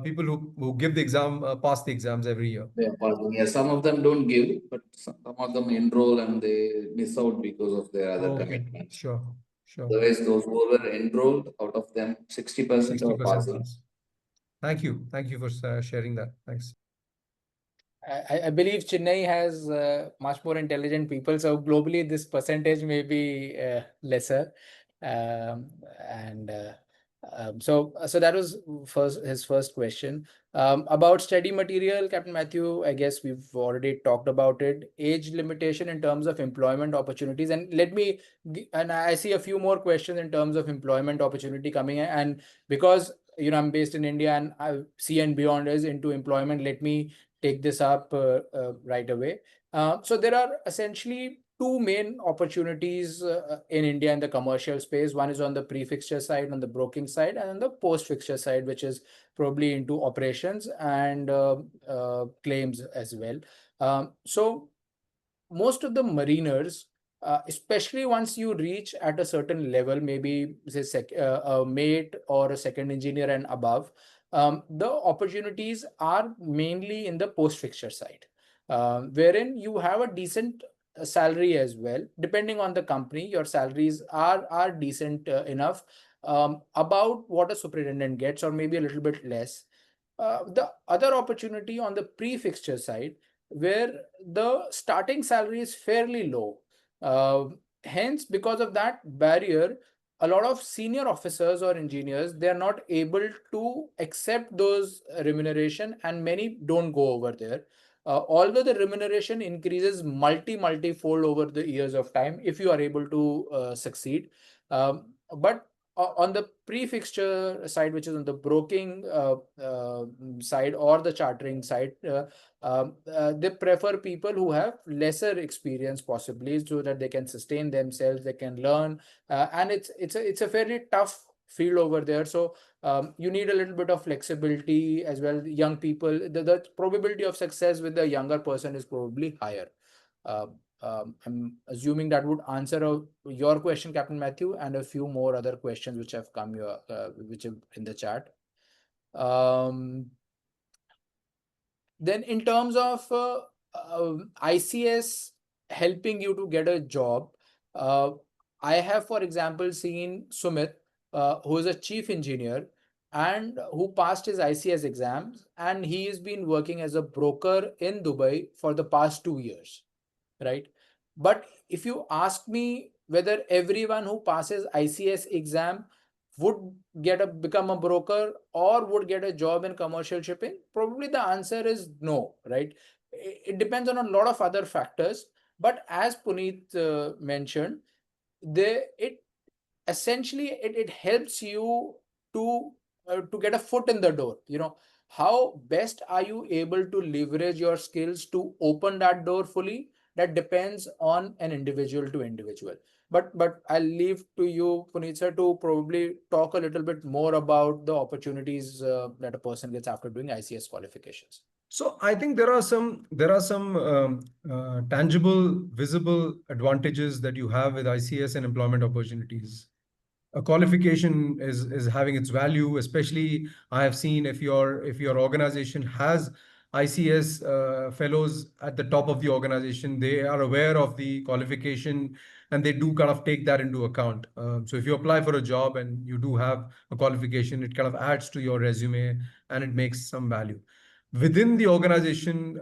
people who give the exam pass the exams every year. They are passing. Yeah, some of them don't give, but some of them enroll and they miss out because of their other Okay, commitments. sure, sure. Otherwise, those who were enrolled, out of them, 60% are 60% passing. pass. Thank you. Thank you for sharing that. Thanks. I believe Chennai has much more intelligent people, so globally this percentage may be lesser. Um, and so that was his first question. About study material, Captain Matthew, I guess we've already talked about it. Age limitation in terms of employment opportunities, and and I see a few more questions in terms of employment opportunity coming in, and because I'm based in India and I see and beyond is into employment, let me take this up right away. So there are essentially two main opportunities in India in the commercial space. One is on the pre-fixture side, on the broking side, and on the post-fixture side, which is probably into operations and claims as well. So most of the mariners, especially once you reach at a certain level, maybe say a mate or a second engineer and above, the opportunities are mainly in the post-fixture side, wherein you have a decent salary as well. Depending on the company, your salaries are decent enough, about what a superintendent gets, or maybe a little bit less. The other opportunity on the pre-fixture side, where the starting salary is fairly low. Hence, because of that barrier, a lot of senior officers or engineers, they are not able to accept those remuneration, and many don't go over there. Although the remuneration increases multi-fold over the years of time if you are able to succeed. But on the pre-fixture side, which is on the broking side or the chartering side, they prefer people who have lesser experience, possibly, so that they can sustain themselves, they can learn, and it's a fairly tough field over there. So you need a little bit of flexibility as well. Young people, the probability of success with the younger person is probably higher. Uh, I'm assuming that would answer your question, Captain Matthew, and a few more other questions which have come which are in the chat. Then in terms of ICS helping you to get a job, I have, for example, seen Sumit, who is a chief engineer and who passed his ICS exams, and he has been working as a broker in Dubai for the past 2 years, right? But if you ask me whether everyone who passes ICS exam would become a broker or would get a job in commercial shipping, probably the answer is no, right? It depends on a lot of other factors. But as Punit mentioned, it essentially it helps you to get a foot in the door. How best are you able to leverage your skills to open that door fully? That depends on an individual to individual. But I'll leave to you, Puneet sir, to probably talk a little bit more about the opportunities that a person gets after doing ICS qualifications. So I think there are some tangible, visible advantages that you have with ICS and employment opportunities. A qualification is having its value, especially I have seen if your organization has ICS fellows at the top of the organization, they are aware of the qualification and they do kind of take that into account. So if you apply for a job and you do have a qualification, it kind of adds to your resume and it makes some value within the organization.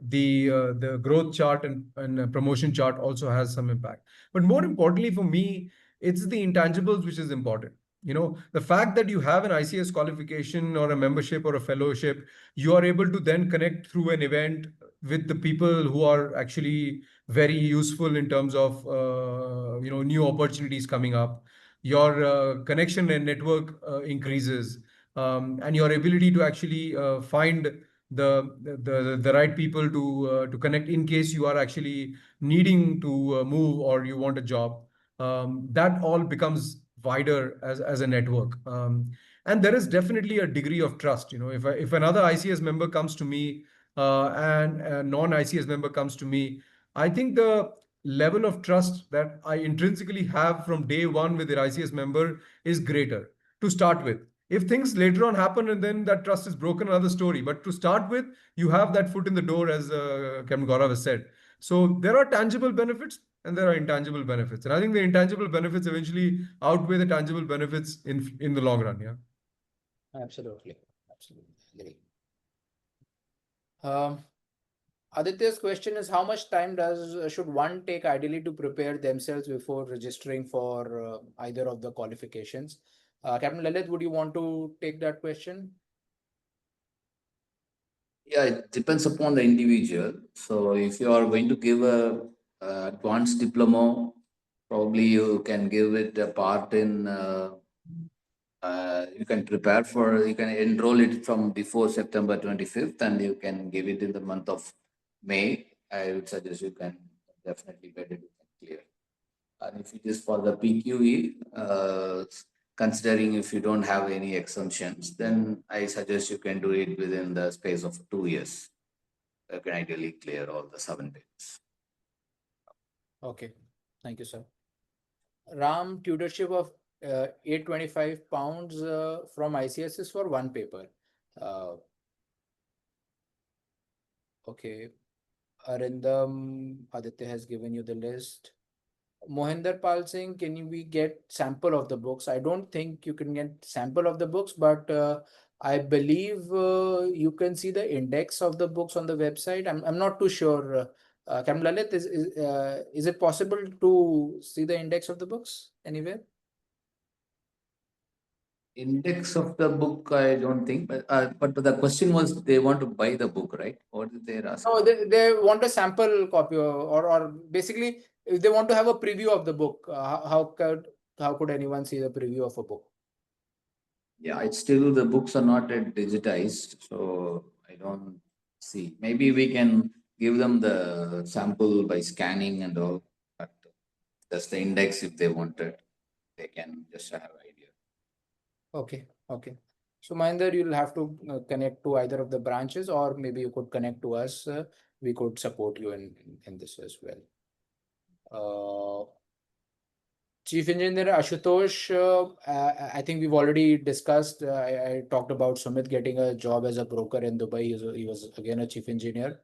The growth chart and promotion chart also has some impact. But more importantly for me, it's the intangibles which is important. The fact that you have an ICS qualification or a membership or a fellowship, you are able to then connect through an event with the people who are actually very useful in terms of new opportunities coming up. Your connection and network increases. and your ability to actually find the right people to connect in case you are actually needing to move or you want a job. That all becomes wider as a network. And there is definitely a degree of trust. If another ICS member comes to me and a non-ICS member comes to me, I think the level of trust that I intrinsically have from day one with the ICS member is greater to start with. If things later on happen and then that trust is broken, another story. But to start with, you have that foot in the door, as Captain Gaurav has said. So there are tangible benefits and there are intangible benefits. And I think the intangible benefits eventually outweigh the tangible benefits in the long run. Yeah. Absolutely. Absolutely. Agree. Aditya's question is, how much time should one take ideally to prepare themselves before registering for either of the qualifications? Captain Lalith, would you want to take that question? Yeah, it depends upon the individual. So if you are going to give a advanced diploma, probably you can give it a part in. You can prepare for. You can enroll it from before September 25th, and you can give it in the month of May. I would suggest you can definitely get it clear. And if it is for the PQE, considering if you don't have any exemptions, then I suggest you can do it within the space of 2 years. You can ideally clear all the 7 pages. Okay, thank you, sir. Ram, tutorship of 825 pounds from ICS is for one paper. Okay. Arindam, Aditya has given you the list. Mohinder Pal Singh, we get sample of the books? I don't think you can get sample of the books, but I believe you can see the index of the books on the website. I'm not too sure. Captain Lalith, is it possible to see the index of the books anywhere? Index of the book, I don't think, but the question was they want to buy the book, right? What did they ask? No, they want a sample copy, or basically if they want to have a preview of the book, how could anyone see the preview of a book? Yeah, it's still the books are not yet digitized, so I don't see. Maybe we can give them the sample by scanning and all, but that's the index if they wanted. They can just have idea. Okay, okay. So Mahinder, you'll have to connect to either of the branches, or maybe you could connect to us. We could support you in this as well. Chief Engineer Ashutosh, I think we've already discussed. I talked about Sumit getting a job as a broker in Dubai. He was again a chief engineer.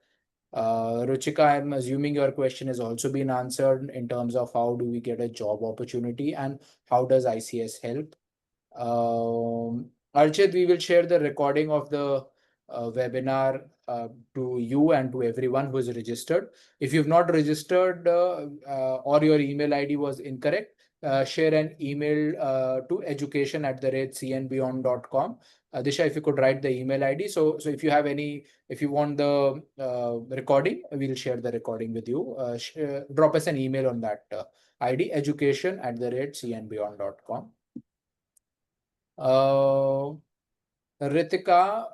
Ruchika, I'm assuming your question has also been answered in terms of how do we get a job opportunity and how does ICS help. Archit, we will share the recording of the webinar to you and to everyone who is registered. If you've not registered or your email ID was incorrect, share an email to education@cnbeyond.com. Disha, if you could write the email ID. So if you have if you want the recording, we'll share the recording with you. Drop us an email on that ID, education@cnbeyond.com. Ritika,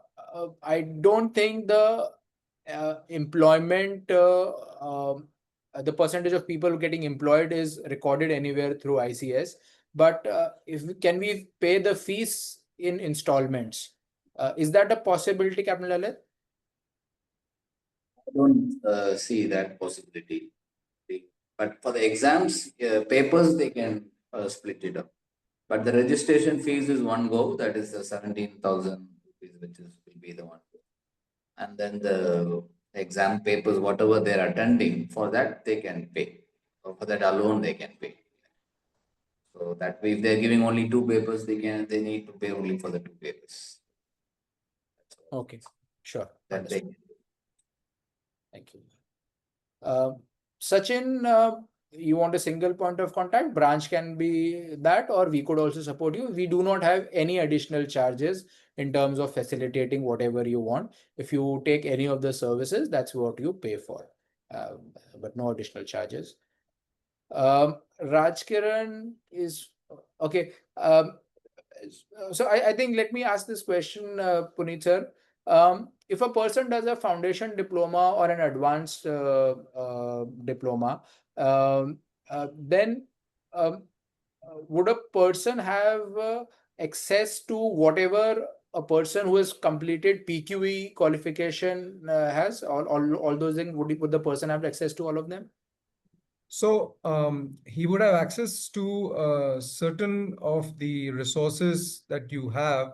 I don't think the employment, the percentage of people getting employed is recorded anywhere through ICS. But can we pay the fees in installments? Is that a possibility, Captain Lalith? I don't see that possibility. But for the exams, papers, they can split it up. But the registration fees is one go, that is 17,000 rupees, which will be the one go. And then the exam papers, whatever they're attending, for that they can pay. So for that alone, they can pay. So that way, if they're giving only 2 papers, they need to pay only for the 2 papers. Okay, sure. That they can. Thank you. Sachin, you want a single point of contact? Branch can be that, or we could also support you. We do not have any additional charges in terms of facilitating whatever you want. If you take any of the services, that's what you pay for, but no additional charges. Rajkiran is okay. So I think let me ask this question, Puneet sir. If a person does a foundation diploma or an advanced diploma, then um, would a person have access to whatever a person who has completed PQE qualification has? All those things, would the person have access to all of them? So he would have access to certain of the resources that you have,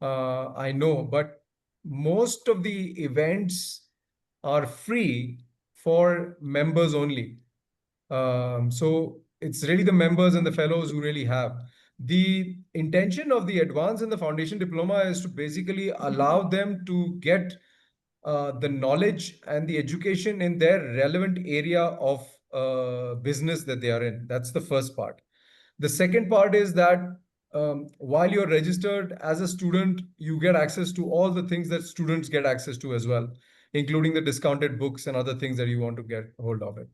I know, but most of the events are free for members only. So it's really the members and the fellows who really have. The intention of the advanced and the foundation diploma is to basically allow them to get the knowledge and the education in their relevant area of business that they are in. That's the first part. The second part is that while you're registered as a student, you get access to all the things that students get access to as well, including the discounted books and other things that you want to get hold of it.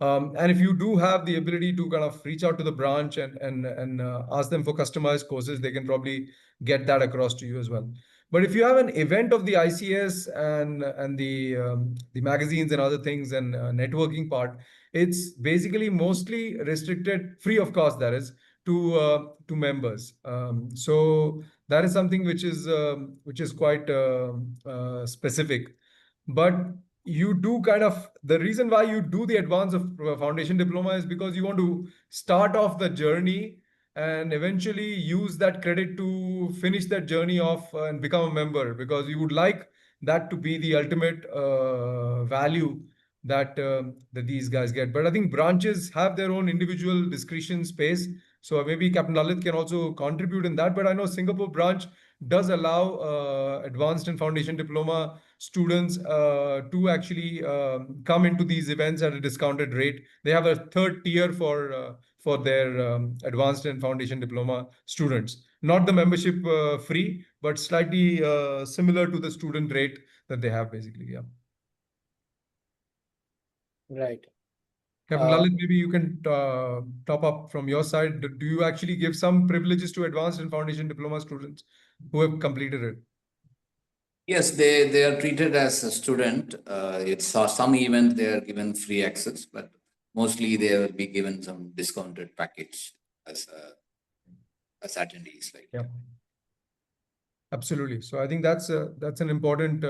And if you do have the ability to kind of reach out to the branch and ask them for customized courses, they can probably get that across to you as well. But if you have an event of the ICS and the magazines and other things and networking part, it's basically mostly restricted, free of cost, that is, to members. So that is something which is quite specific. But you do kind of, the reason why you do the advance of foundation diploma is because you want to start off the journey and eventually use that credit to finish that journey off and become a member, because you would like that to be the ultimate value that these guys get. But I think branches have their own individual discretion space. So maybe Captain Lalith can also contribute in that. But I know Singapore branch does allow advanced and foundation diploma students to actually come into these events at a discounted rate. They have a third tier for their advanced and foundation diploma students. Not the membership free, but slightly similar to the student rate that they have basically. Yeah. Right. Captain Lalit, maybe you can top up from your side. Do you actually give some privileges to advanced and foundation diploma students who have completed it? Yes, they are treated as a student. It's some event they are given free access, but mostly they will be given some discounted package as attendees. Like yeah, absolutely. So I think that's an important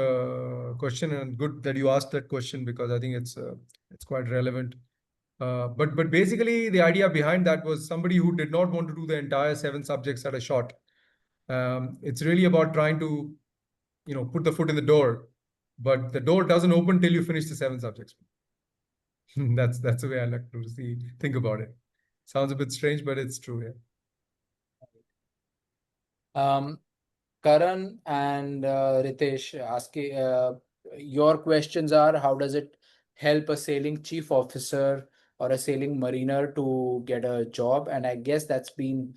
question, and good that you asked that question, because I think it's quite relevant. But basically the idea behind that was somebody who did not want to do the entire 7 subjects at a shot. It's really about trying to put the foot in the door, but the door doesn't open till you finish the 7 subjects. That's the way I like to think about it. Sounds a bit strange, but it's true. Yeah. Karan and Ritesh, asking your questions are: how does it help a sailing chief officer or a sailing mariner to get a job? And I guess that's been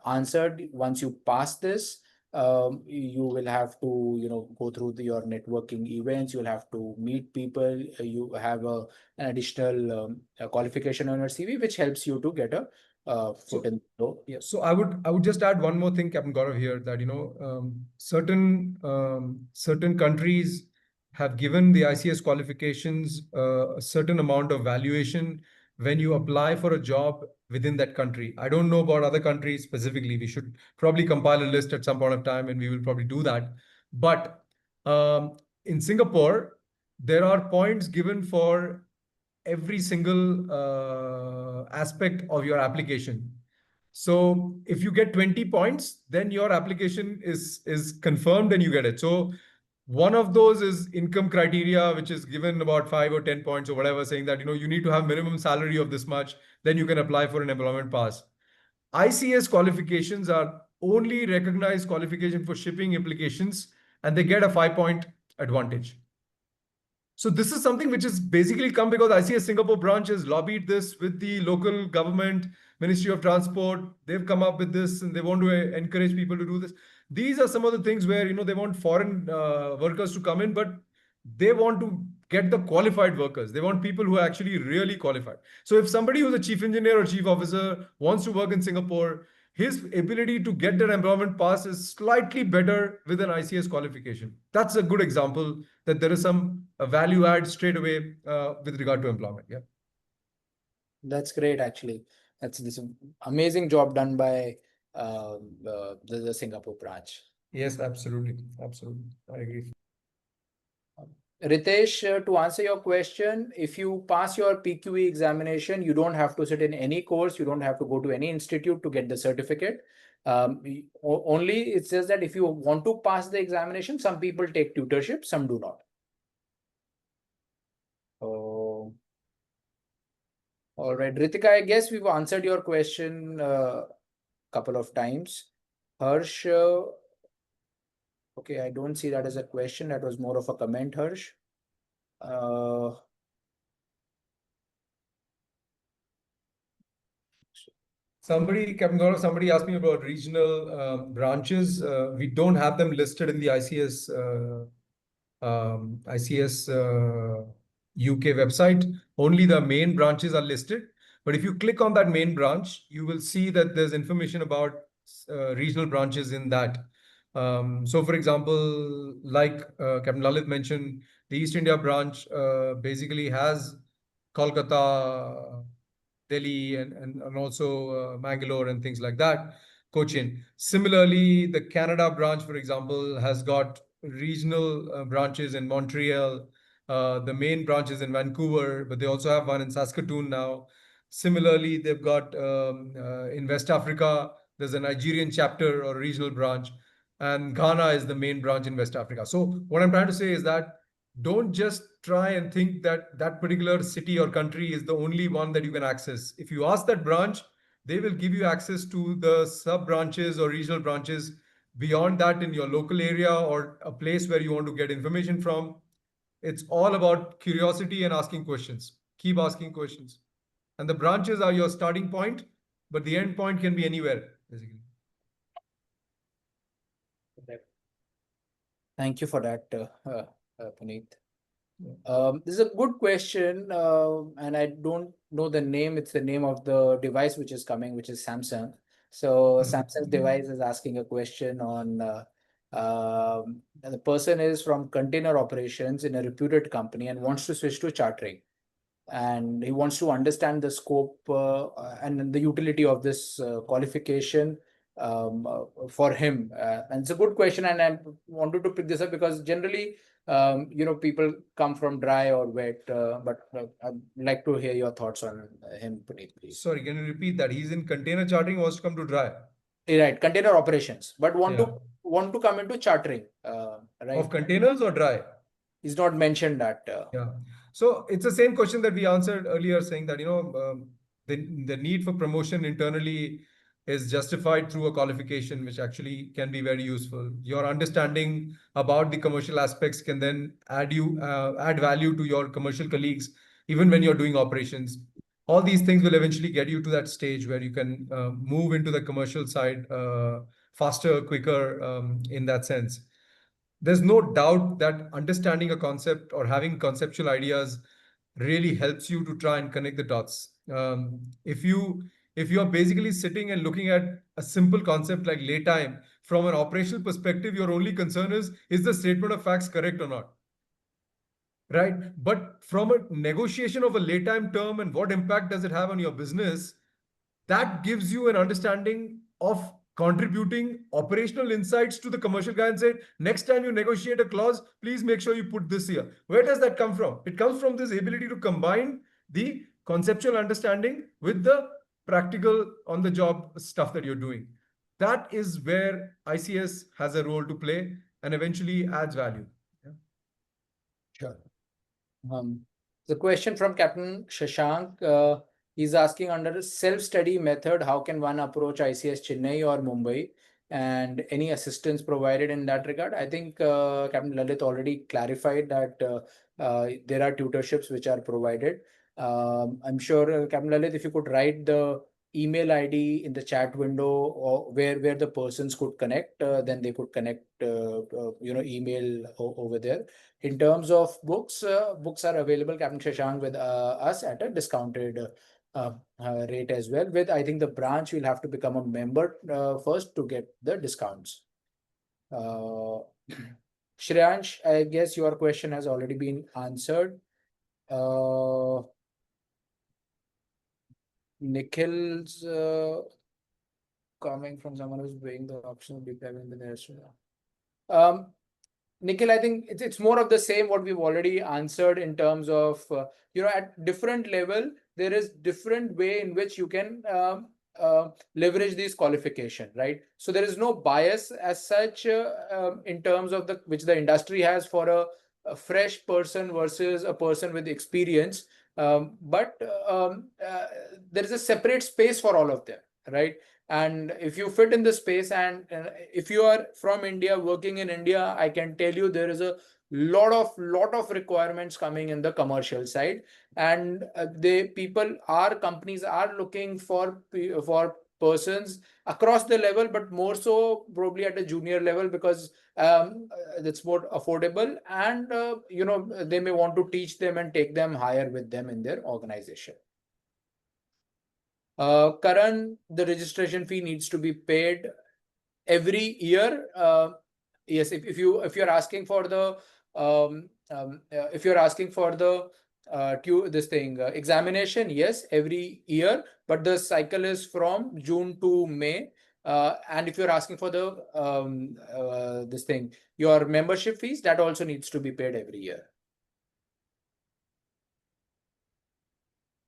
answered. Once you pass this, you will have to go through your networking events. You'll have to meet people. You have an additional qualification on your CV, which helps you to get a foot in the door. Yeah. So I would just add one more thing, Captain Gaurav, here, that certain countries have given the ICS qualifications a certain amount of valuation when you apply for a job within that country. I don't know about other countries specifically. We should probably compile a list at some point of time, and we will probably do that. But in Singapore, there are points given for every single aspect of your application. So if you get 20 points, then your application is confirmed and you get it. So one of those is income criteria, which is given about 5 or 10 points or whatever, saying that you need to have minimum salary of this much, then you can apply for an employment pass. ICS qualifications are only recognized qualification for shipping applications, and they get a 5-point advantage. So this is something which has basically come because ICS Singapore branch has lobbied this with the local government, Ministry of Transport. They've come up with this and they want to encourage people to do this. These are some of the things where, they want foreign workers to come in, but they want to get the qualified workers. They want people who are actually really qualified. So if somebody who's a chief engineer or chief officer wants to work in Singapore, his ability to get their employment pass is slightly better with an ICS qualification. That's a good example that there is some value add straight away with regard to employment. Yeah. That's great, actually. That's this amazing job done by the Singapore branch. Yes, absolutely. Absolutely. I agree. Ritesh, to answer your question, if you pass your PQE examination, you don't have to sit in any course, you don't have to go to any institute to get the certificate. Only it's just that if you want to pass the examination, some people take tutorship, some do not. Oh, all right, Ritika, I guess we've answered your question a couple of times. Harsh, okay, I don't see that as a question. That was more of a comment, Harsh. Somebody, Captain Gaurav, somebody asked me about regional branches. We don't have them listed in the ICS UK website. Only the main branches are listed. But if you click on that main branch, you will see that there's information about regional branches in that. So, for example, like Captain Lalith mentioned, the East India branch basically has Kolkata, Delhi, and also Mangalore and things like that, Cochin. Similarly, the Canada branch, for example, has got regional branches in Montreal. The main branch is in Vancouver, but they also have one in Saskatoon now. Similarly, they've got in West Africa, there's a Nigerian chapter or regional branch, and Ghana is the main branch in West Africa. So what I'm trying to say is that don't just try and think that that particular city or country is the only one that you can access. If you ask that branch, they will give you access to the sub branches or regional branches beyond that in your local area or a place where you want to get information from. It's all about curiosity and asking questions. Keep asking questions. And the branches are your starting point, but the end point can be anywhere, basically. Thank you for that, Punit. This is a good question, and I don't know the name. It's the name of the device which is coming, which is Samsung. So Samsung's device is asking a question on the person is from container operations in a reputed company and wants to switch to chartering. And he wants to understand the scope and the utility of this qualification for him. And it's a good question, and I wanted to pick this up because generally, people come from dry or wet, but I'd like to hear your thoughts on him, Puneet, please. Sorry, can you repeat that? He's in container chartering, wants to come to dry. Right, container operations, but want to come into chartering, right? Of containers or dry? He's not mentioned that. Yeah. So it's the same question that we answered earlier, saying that, the need for promotion internally is justified through a qualification, which actually can be very useful. Your understanding about the commercial aspects can then add value to your commercial colleagues, even when you're doing operations. All these things will eventually get you to that stage where you can move into the commercial side faster, quicker in that sense. There's no doubt that understanding a concept or having conceptual ideas really helps you to try and connect the dots. If you're basically sitting and looking at a simple concept like lay time, from an operational perspective, your only concern is the statement of facts correct or not? Right? But from a negotiation of a lay time term and what impact does it have on your business, that gives you an understanding of contributing operational insights to the commercial guy and say, next time you negotiate a clause, please make sure you put this here. Where does that come from? It comes from this ability to combine the conceptual understanding with the practical on the job stuff that you're doing. That is where ICS has a role to play and eventually adds value. Yeah. Sure. The question from Captain Shashank, he's asking, under a self-study method, how can one approach ICS Chennai or Mumbai, and any assistance provided in that regard? I think Captain Lalith already clarified that there are tutorships which are provided. I'm sure, Captain Lalith, if you could write the email ID in the chat window or where the persons could connect, then they could connect, email over there. In terms of books, books are available, Captain Shashank, with us at a discounted rate as well. With, I think, the branch, you'll have to become a member first to get the discounts. Shreyansh, I guess your question has already been answered. Nikhil's coming from someone who's weighing the option of deep diving in the nearest. Nikhil, I think it's more of the same what we've already answered in terms of, at different level, there is different way in which you can leverage these qualification, right? So there is no bias as such in terms of which the industry has for a fresh person versus a person with experience. But there is a separate space for all of them, right? And if you fit in the space, and if you are from India, working in India, I can tell you there is a lot of requirements coming in the commercial side, and companies are looking for persons across the level, but more so probably at a junior level, because it's more affordable, and they may want to teach them and take them higher with them in their organization. Karan, the registration fee needs to be paid every year. Yes, if you're asking for the examination, yes, every year, but the cycle is from June to May. And if you're asking for your membership fees, that also needs to be paid every year.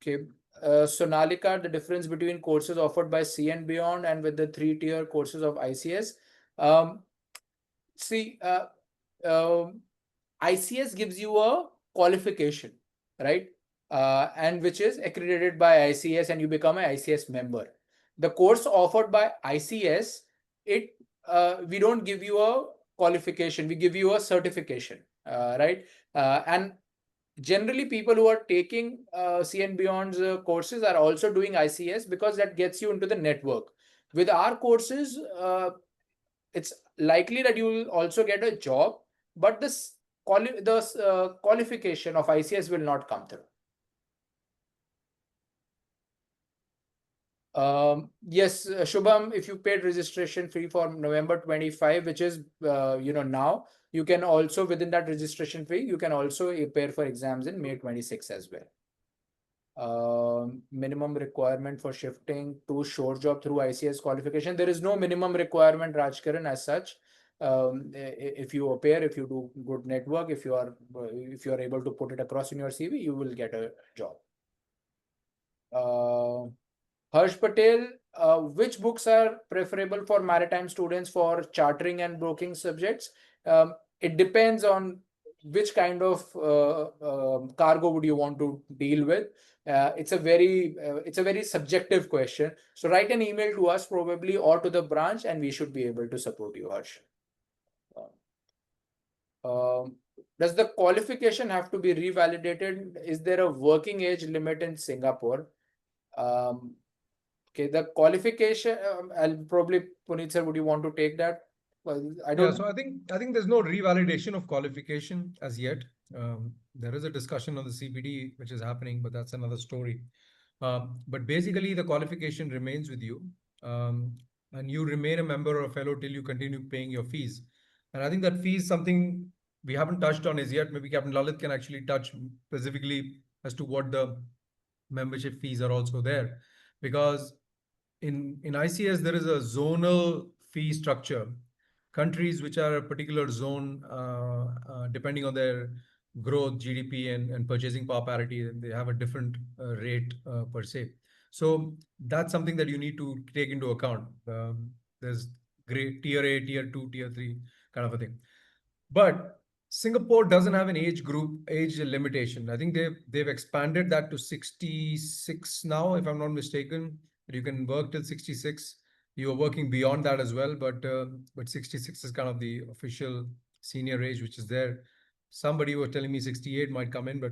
Okay. Sonalika, the difference between courses offered by C and Beyond and with the 3-tier courses of ICS. ICS gives you a qualification, right? And which is accredited by ICS, and you become an ICS member. The course offered by ICS, we don't give you a qualification, we give you a certification, right? And generally, people who are taking C and Beyond's courses are also doing ICS, because that gets you into the network. With our courses, it's likely that you will also get a job, but this qualification of ICS will not come through. Yes, Shubham, if you paid registration fee for November 25, which is now, you can also, within that registration fee, you can also appear for exams in May 26 as well. Minimum requirement for shifting to shore job through ICS qualification. There is no minimum requirement, Rajkaran, as such. If you appear, if you do good network, if you are able to put it across in your CV, you will get a job. Harsh Patel, which books are preferable for maritime students for chartering and broking subjects? It depends on which kind of cargo would you want to deal with. It's a very subjective question. So write an email to us probably, or to the branch, and we should be able to support you, Harsh. Does the qualification have to be revalidated? Is there a working age limit in Singapore? Okay, the qualification, I'll probably, Punit sir, would you want to take that? Well, I don't. Yeah, so I think there's no revalidation of qualification as yet. There is a discussion on the CPD which is happening, but that's another story. But basically, the qualification remains with you, and you remain a member or a fellow till you continue paying your fees. And I think that fee is something we haven't touched on as yet. Maybe Captain Lalith can actually touch specifically as to what the membership fees are also there, because in ICS there is a zonal fee structure. Countries which are a particular zone, depending on their growth, GDP, and purchasing power parity, they have a different rate per se. So that's something that you need to take into account. There's great tier A, tier 2, tier 3 kind of a thing. But Singapore doesn't have an age limitation. I think they've expanded that to 66 now, if I'm not mistaken. You can work till 66. You are working beyond that as well, but 66 is kind of the official senior age which is there. Somebody was telling me 68 might come in, but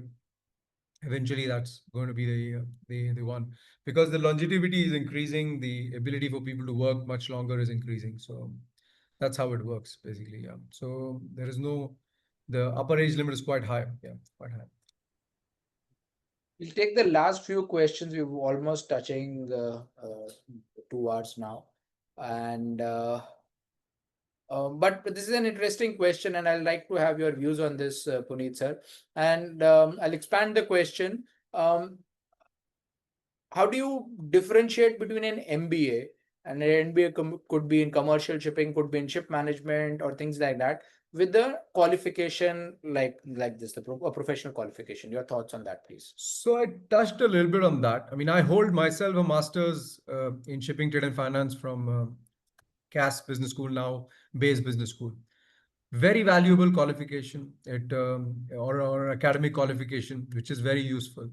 eventually that's going to be the one, because the longevity is increasing, the ability for people to work much longer is increasing. So that's how it works basically. Yeah. So there is the upper age limit is quite high. Yeah, quite high. We'll take the last few questions. We're almost touching 2 hours now. And but this is an interesting question, and I'd like to have your views on this, Puneet sir. And I'll expand the question. How do you differentiate between an MBA and an MBA could be in commercial shipping, could be in ship management or things like that, with the qualification like this, a professional qualification? Your thoughts on that, please. So I touched a little bit on that. I mean, I hold myself a master's in shipping, trade and finance from Capt Business School, now Base Business School. Very valuable qualification or academic qualification, which is very useful.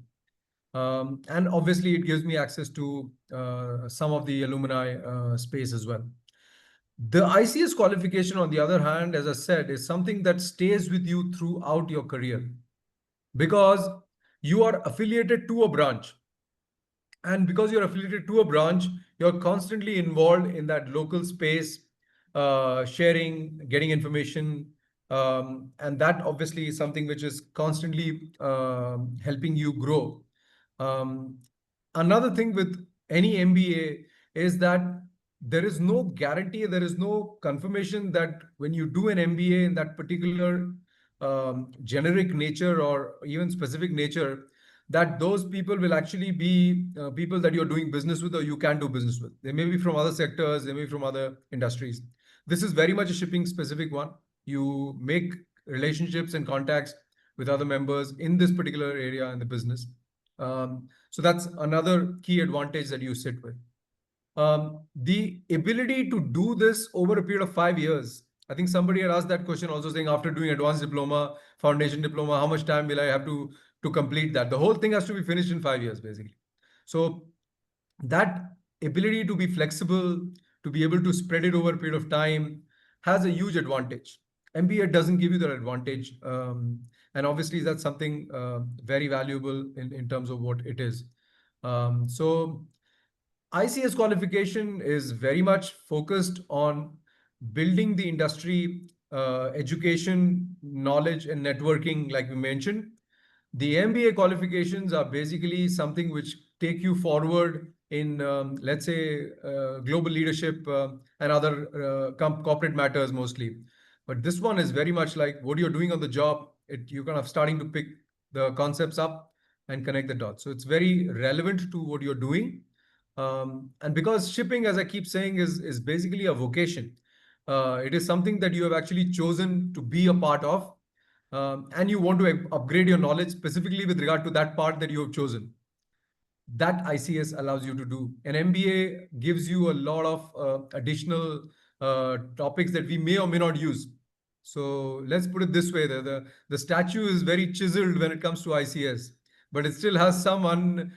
And obviously, it gives me access to some of the alumni space as well. The ICS qualification, on the other hand, as I said, is something that stays with you throughout your career because you are affiliated to a branch. And because you're affiliated to a branch, you're constantly involved in that local space, sharing, getting information. And that obviously is something which is constantly helping you grow. Another thing with any MBA is that there is no guarantee, there is no confirmation that when you do an MBA in that particular generic nature or even specific nature, that those people will actually be people that you're doing business with or you can do business with. They may be from other sectors, they may be from other industries. This is very much a shipping specific one. You make relationships and contacts with other members in this particular area in the business. So that's another key advantage that you sit with. The ability to do this over a period of 5 years. I think somebody had asked that question also, saying after doing advanced diploma, foundation diploma, how much time will I have to complete that? The whole thing has to be finished in 5 years, basically. So that ability to be flexible, to be able to spread it over a period of time has a huge advantage. MBA doesn't give you that advantage. And obviously that's something very valuable in terms of what it is. So ICS qualification is very much focused on building the industry, education, knowledge, and networking, like we mentioned. The MBA qualifications are basically something which take you forward in, let's say, global leadership and other corporate matters mostly. But this one is very much like what you're doing on the job. You're kind of starting to pick the concepts up and connect the dots. So it's very relevant to what you're doing. And because shipping, as I keep saying, is basically a vocation. It is something that you have actually chosen to be a part of. And you want to upgrade your knowledge specifically with regard to that part that you have chosen. That ICS allows you to do. An MBA gives you a lot of additional topics that we may or may not use. So let's put it this way: the statue is very chiseled when it comes to ICS, but it still has some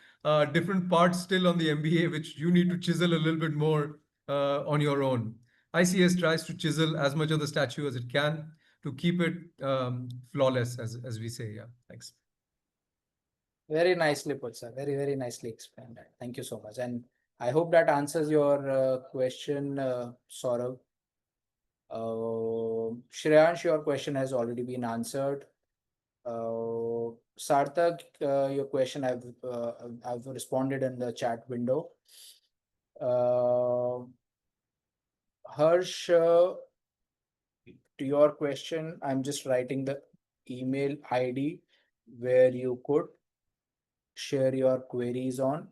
different parts still on the MBA which you need to chisel a little bit more on your own. ICS tries to chisel as much of the statue as it can to keep it flawless, as we say. Yeah, thanks. Very nicely put, sir. Very, very nicely explained. Thank you so much. And I hope that answers your question, Saurabh. Shreyansh, your question has already been answered. Sarthak, your question I've responded in the chat window. Harsh, to your question, I'm just writing the email ID where you could share your queries on.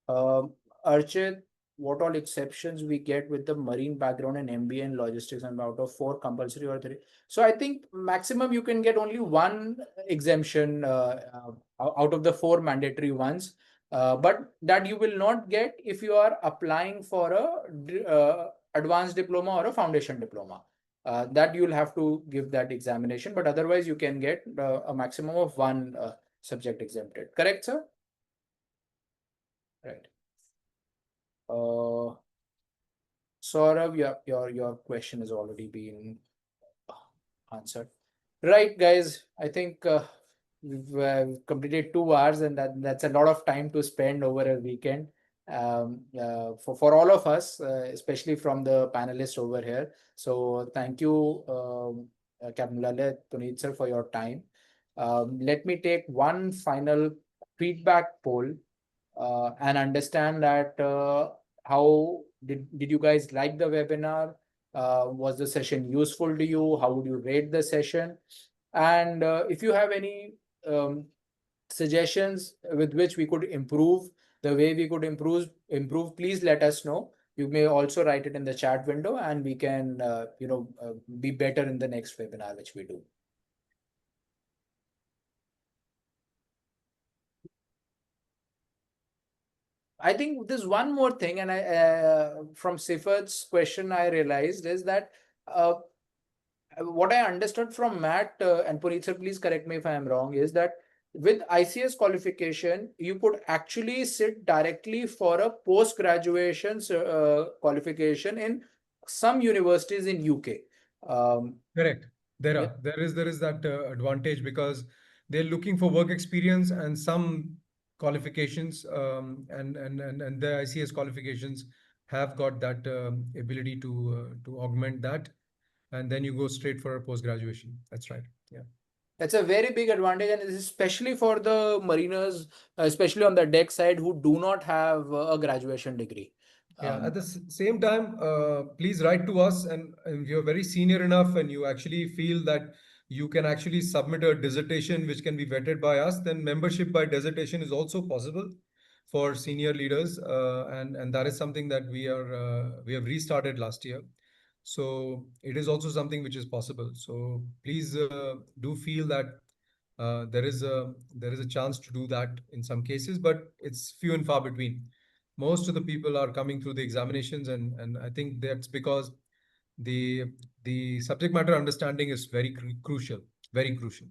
Archit, what all exceptions we get with the marine background and MBA and logistics, and out of 4 compulsory or 3? So I think maximum you can get only 1 exemption out of the 4 mandatory ones. But that you will not get if you are applying for a advanced diploma or a foundation diploma. That you'll have to give that examination, but otherwise you can get a maximum of 1 subject exempted. Correct, sir? Right. Saurabh, your question has already been answered. Right, guys. I think we've completed 2 hours, and that's a lot of time to spend over a weekend. For all of us, especially from the panelists over here. So thank you, Captain Lalith, Punit sir, for your time. Let me take one final feedback poll and understand that how did you guys like the webinar? Was the session useful to you? How would you rate the session? And if you have any suggestions with which we could improve, the way we could improve, please let us know. You may also write it in the chat window, and we can be better in the next webinar which we do. I think there's one more thing, and from Sifat's question, I realized is that what I understood from Matt and Punit sir, please correct me if I am wrong, is that with ICS qualification, you could actually sit directly for a post-graduation qualification in some universities in UK. Correct. There Yeah. are. There is that advantage because they're looking for work experience and some qualifications, and the ICS qualifications have got that ability to augment that, and then you go straight for a post graduation. That's right. Yeah. That's a very big advantage, and especially for the mariners, especially on the deck side, who do not have a graduation degree. Yeah, at the same time, please write to us, and you're very senior enough and you actually feel that you can actually submit a dissertation which can be vetted by us, then membership by dissertation is also possible for senior leaders, and that is something that we have restarted last year. So it is also something which is possible. So please do feel that there is a chance to do that in some cases, but it's few and far between. Most of the people are coming through the examinations, and I think that's because the subject matter understanding is very crucial, very crucial.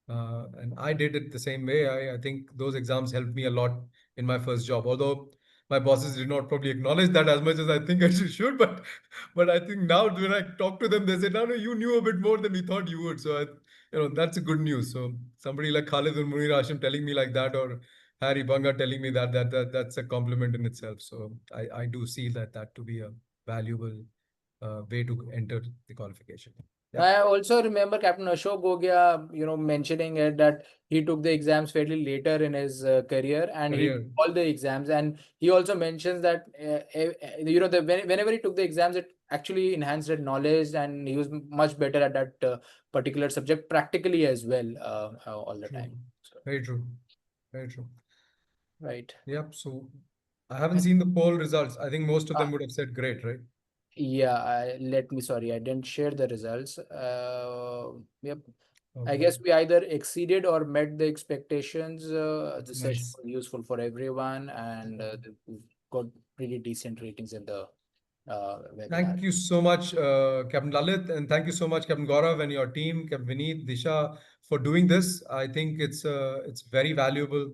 And I did it the same way. I think those exams helped me a lot in my first job, although my bosses did not probably acknowledge that as much as I think I should. But I think now when I talk to them, they say, no, you knew a bit more than we thought you would. So that's a good news. So somebody like Khalid and Munir Hashim telling me like that, or Harry Banga telling me that's a compliment in itself. So I do see that to be a valuable way to enter the qualification. Yeah. I also remember Captain Ashok Gogia, mentioning it that he took the exams fairly later in his career, and he did all the exams. And he also mentions that whenever he took the exams, it actually enhanced his knowledge, and he was much better at that particular subject practically as well all the time. So, very true. Very true. right. Yep. So I haven't seen the poll results. I think most of them would have said great, right? Yeah, sorry, I didn't share the results. Yep. Okay. I guess we either exceeded or met the expectations. The session Nice. was useful for everyone, and we've got pretty decent ratings in the webinar. Thank you so much, Captain Lalith, and thank you so much, Captain Gaurav and your team, Captain Vineet, Disha, for doing this. I think it's very valuable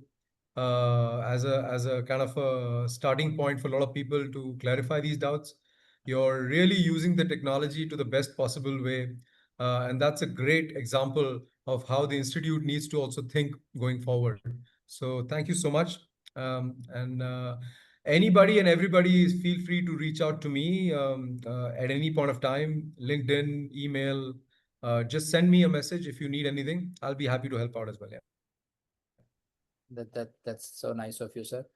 as a kind of a starting point for a lot of people to clarify these doubts. You're really using the technology to the best possible way, and that's a great example of how the institute needs to also think going forward. So thank you so much, and. Anybody and everybody feel free to reach out to me at any point of time, LinkedIn, email. Just send me a message if you need anything. I'll be happy to help out as well. Yeah. That's so nice of you, sir.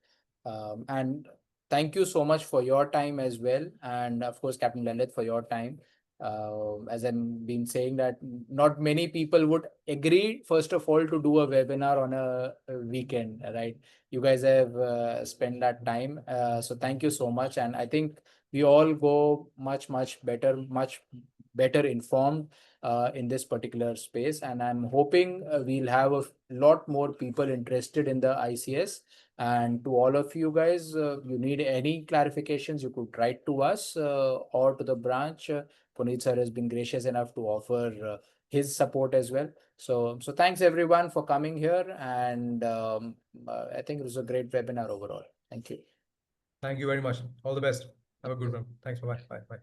And thank you so much for your time as well, and of course, Captain Lalith, for your time. As I've been saying, that not many people would agree, first of all, to do a webinar on a weekend, right? You guys have spent that time. So thank you so much. And I think we all go much better informed in this particular space. And I'm hoping we'll have a lot more people interested in the ICS. And to all of you guys, you need any clarifications, you could write to us or to the branch. Punit sir has been gracious enough to offer his support as well. So thanks everyone for coming here, and I think it was a great webinar overall. Thank you. Thank you very much. All the best. Have a good one. Thanks. Bye-bye. Bye.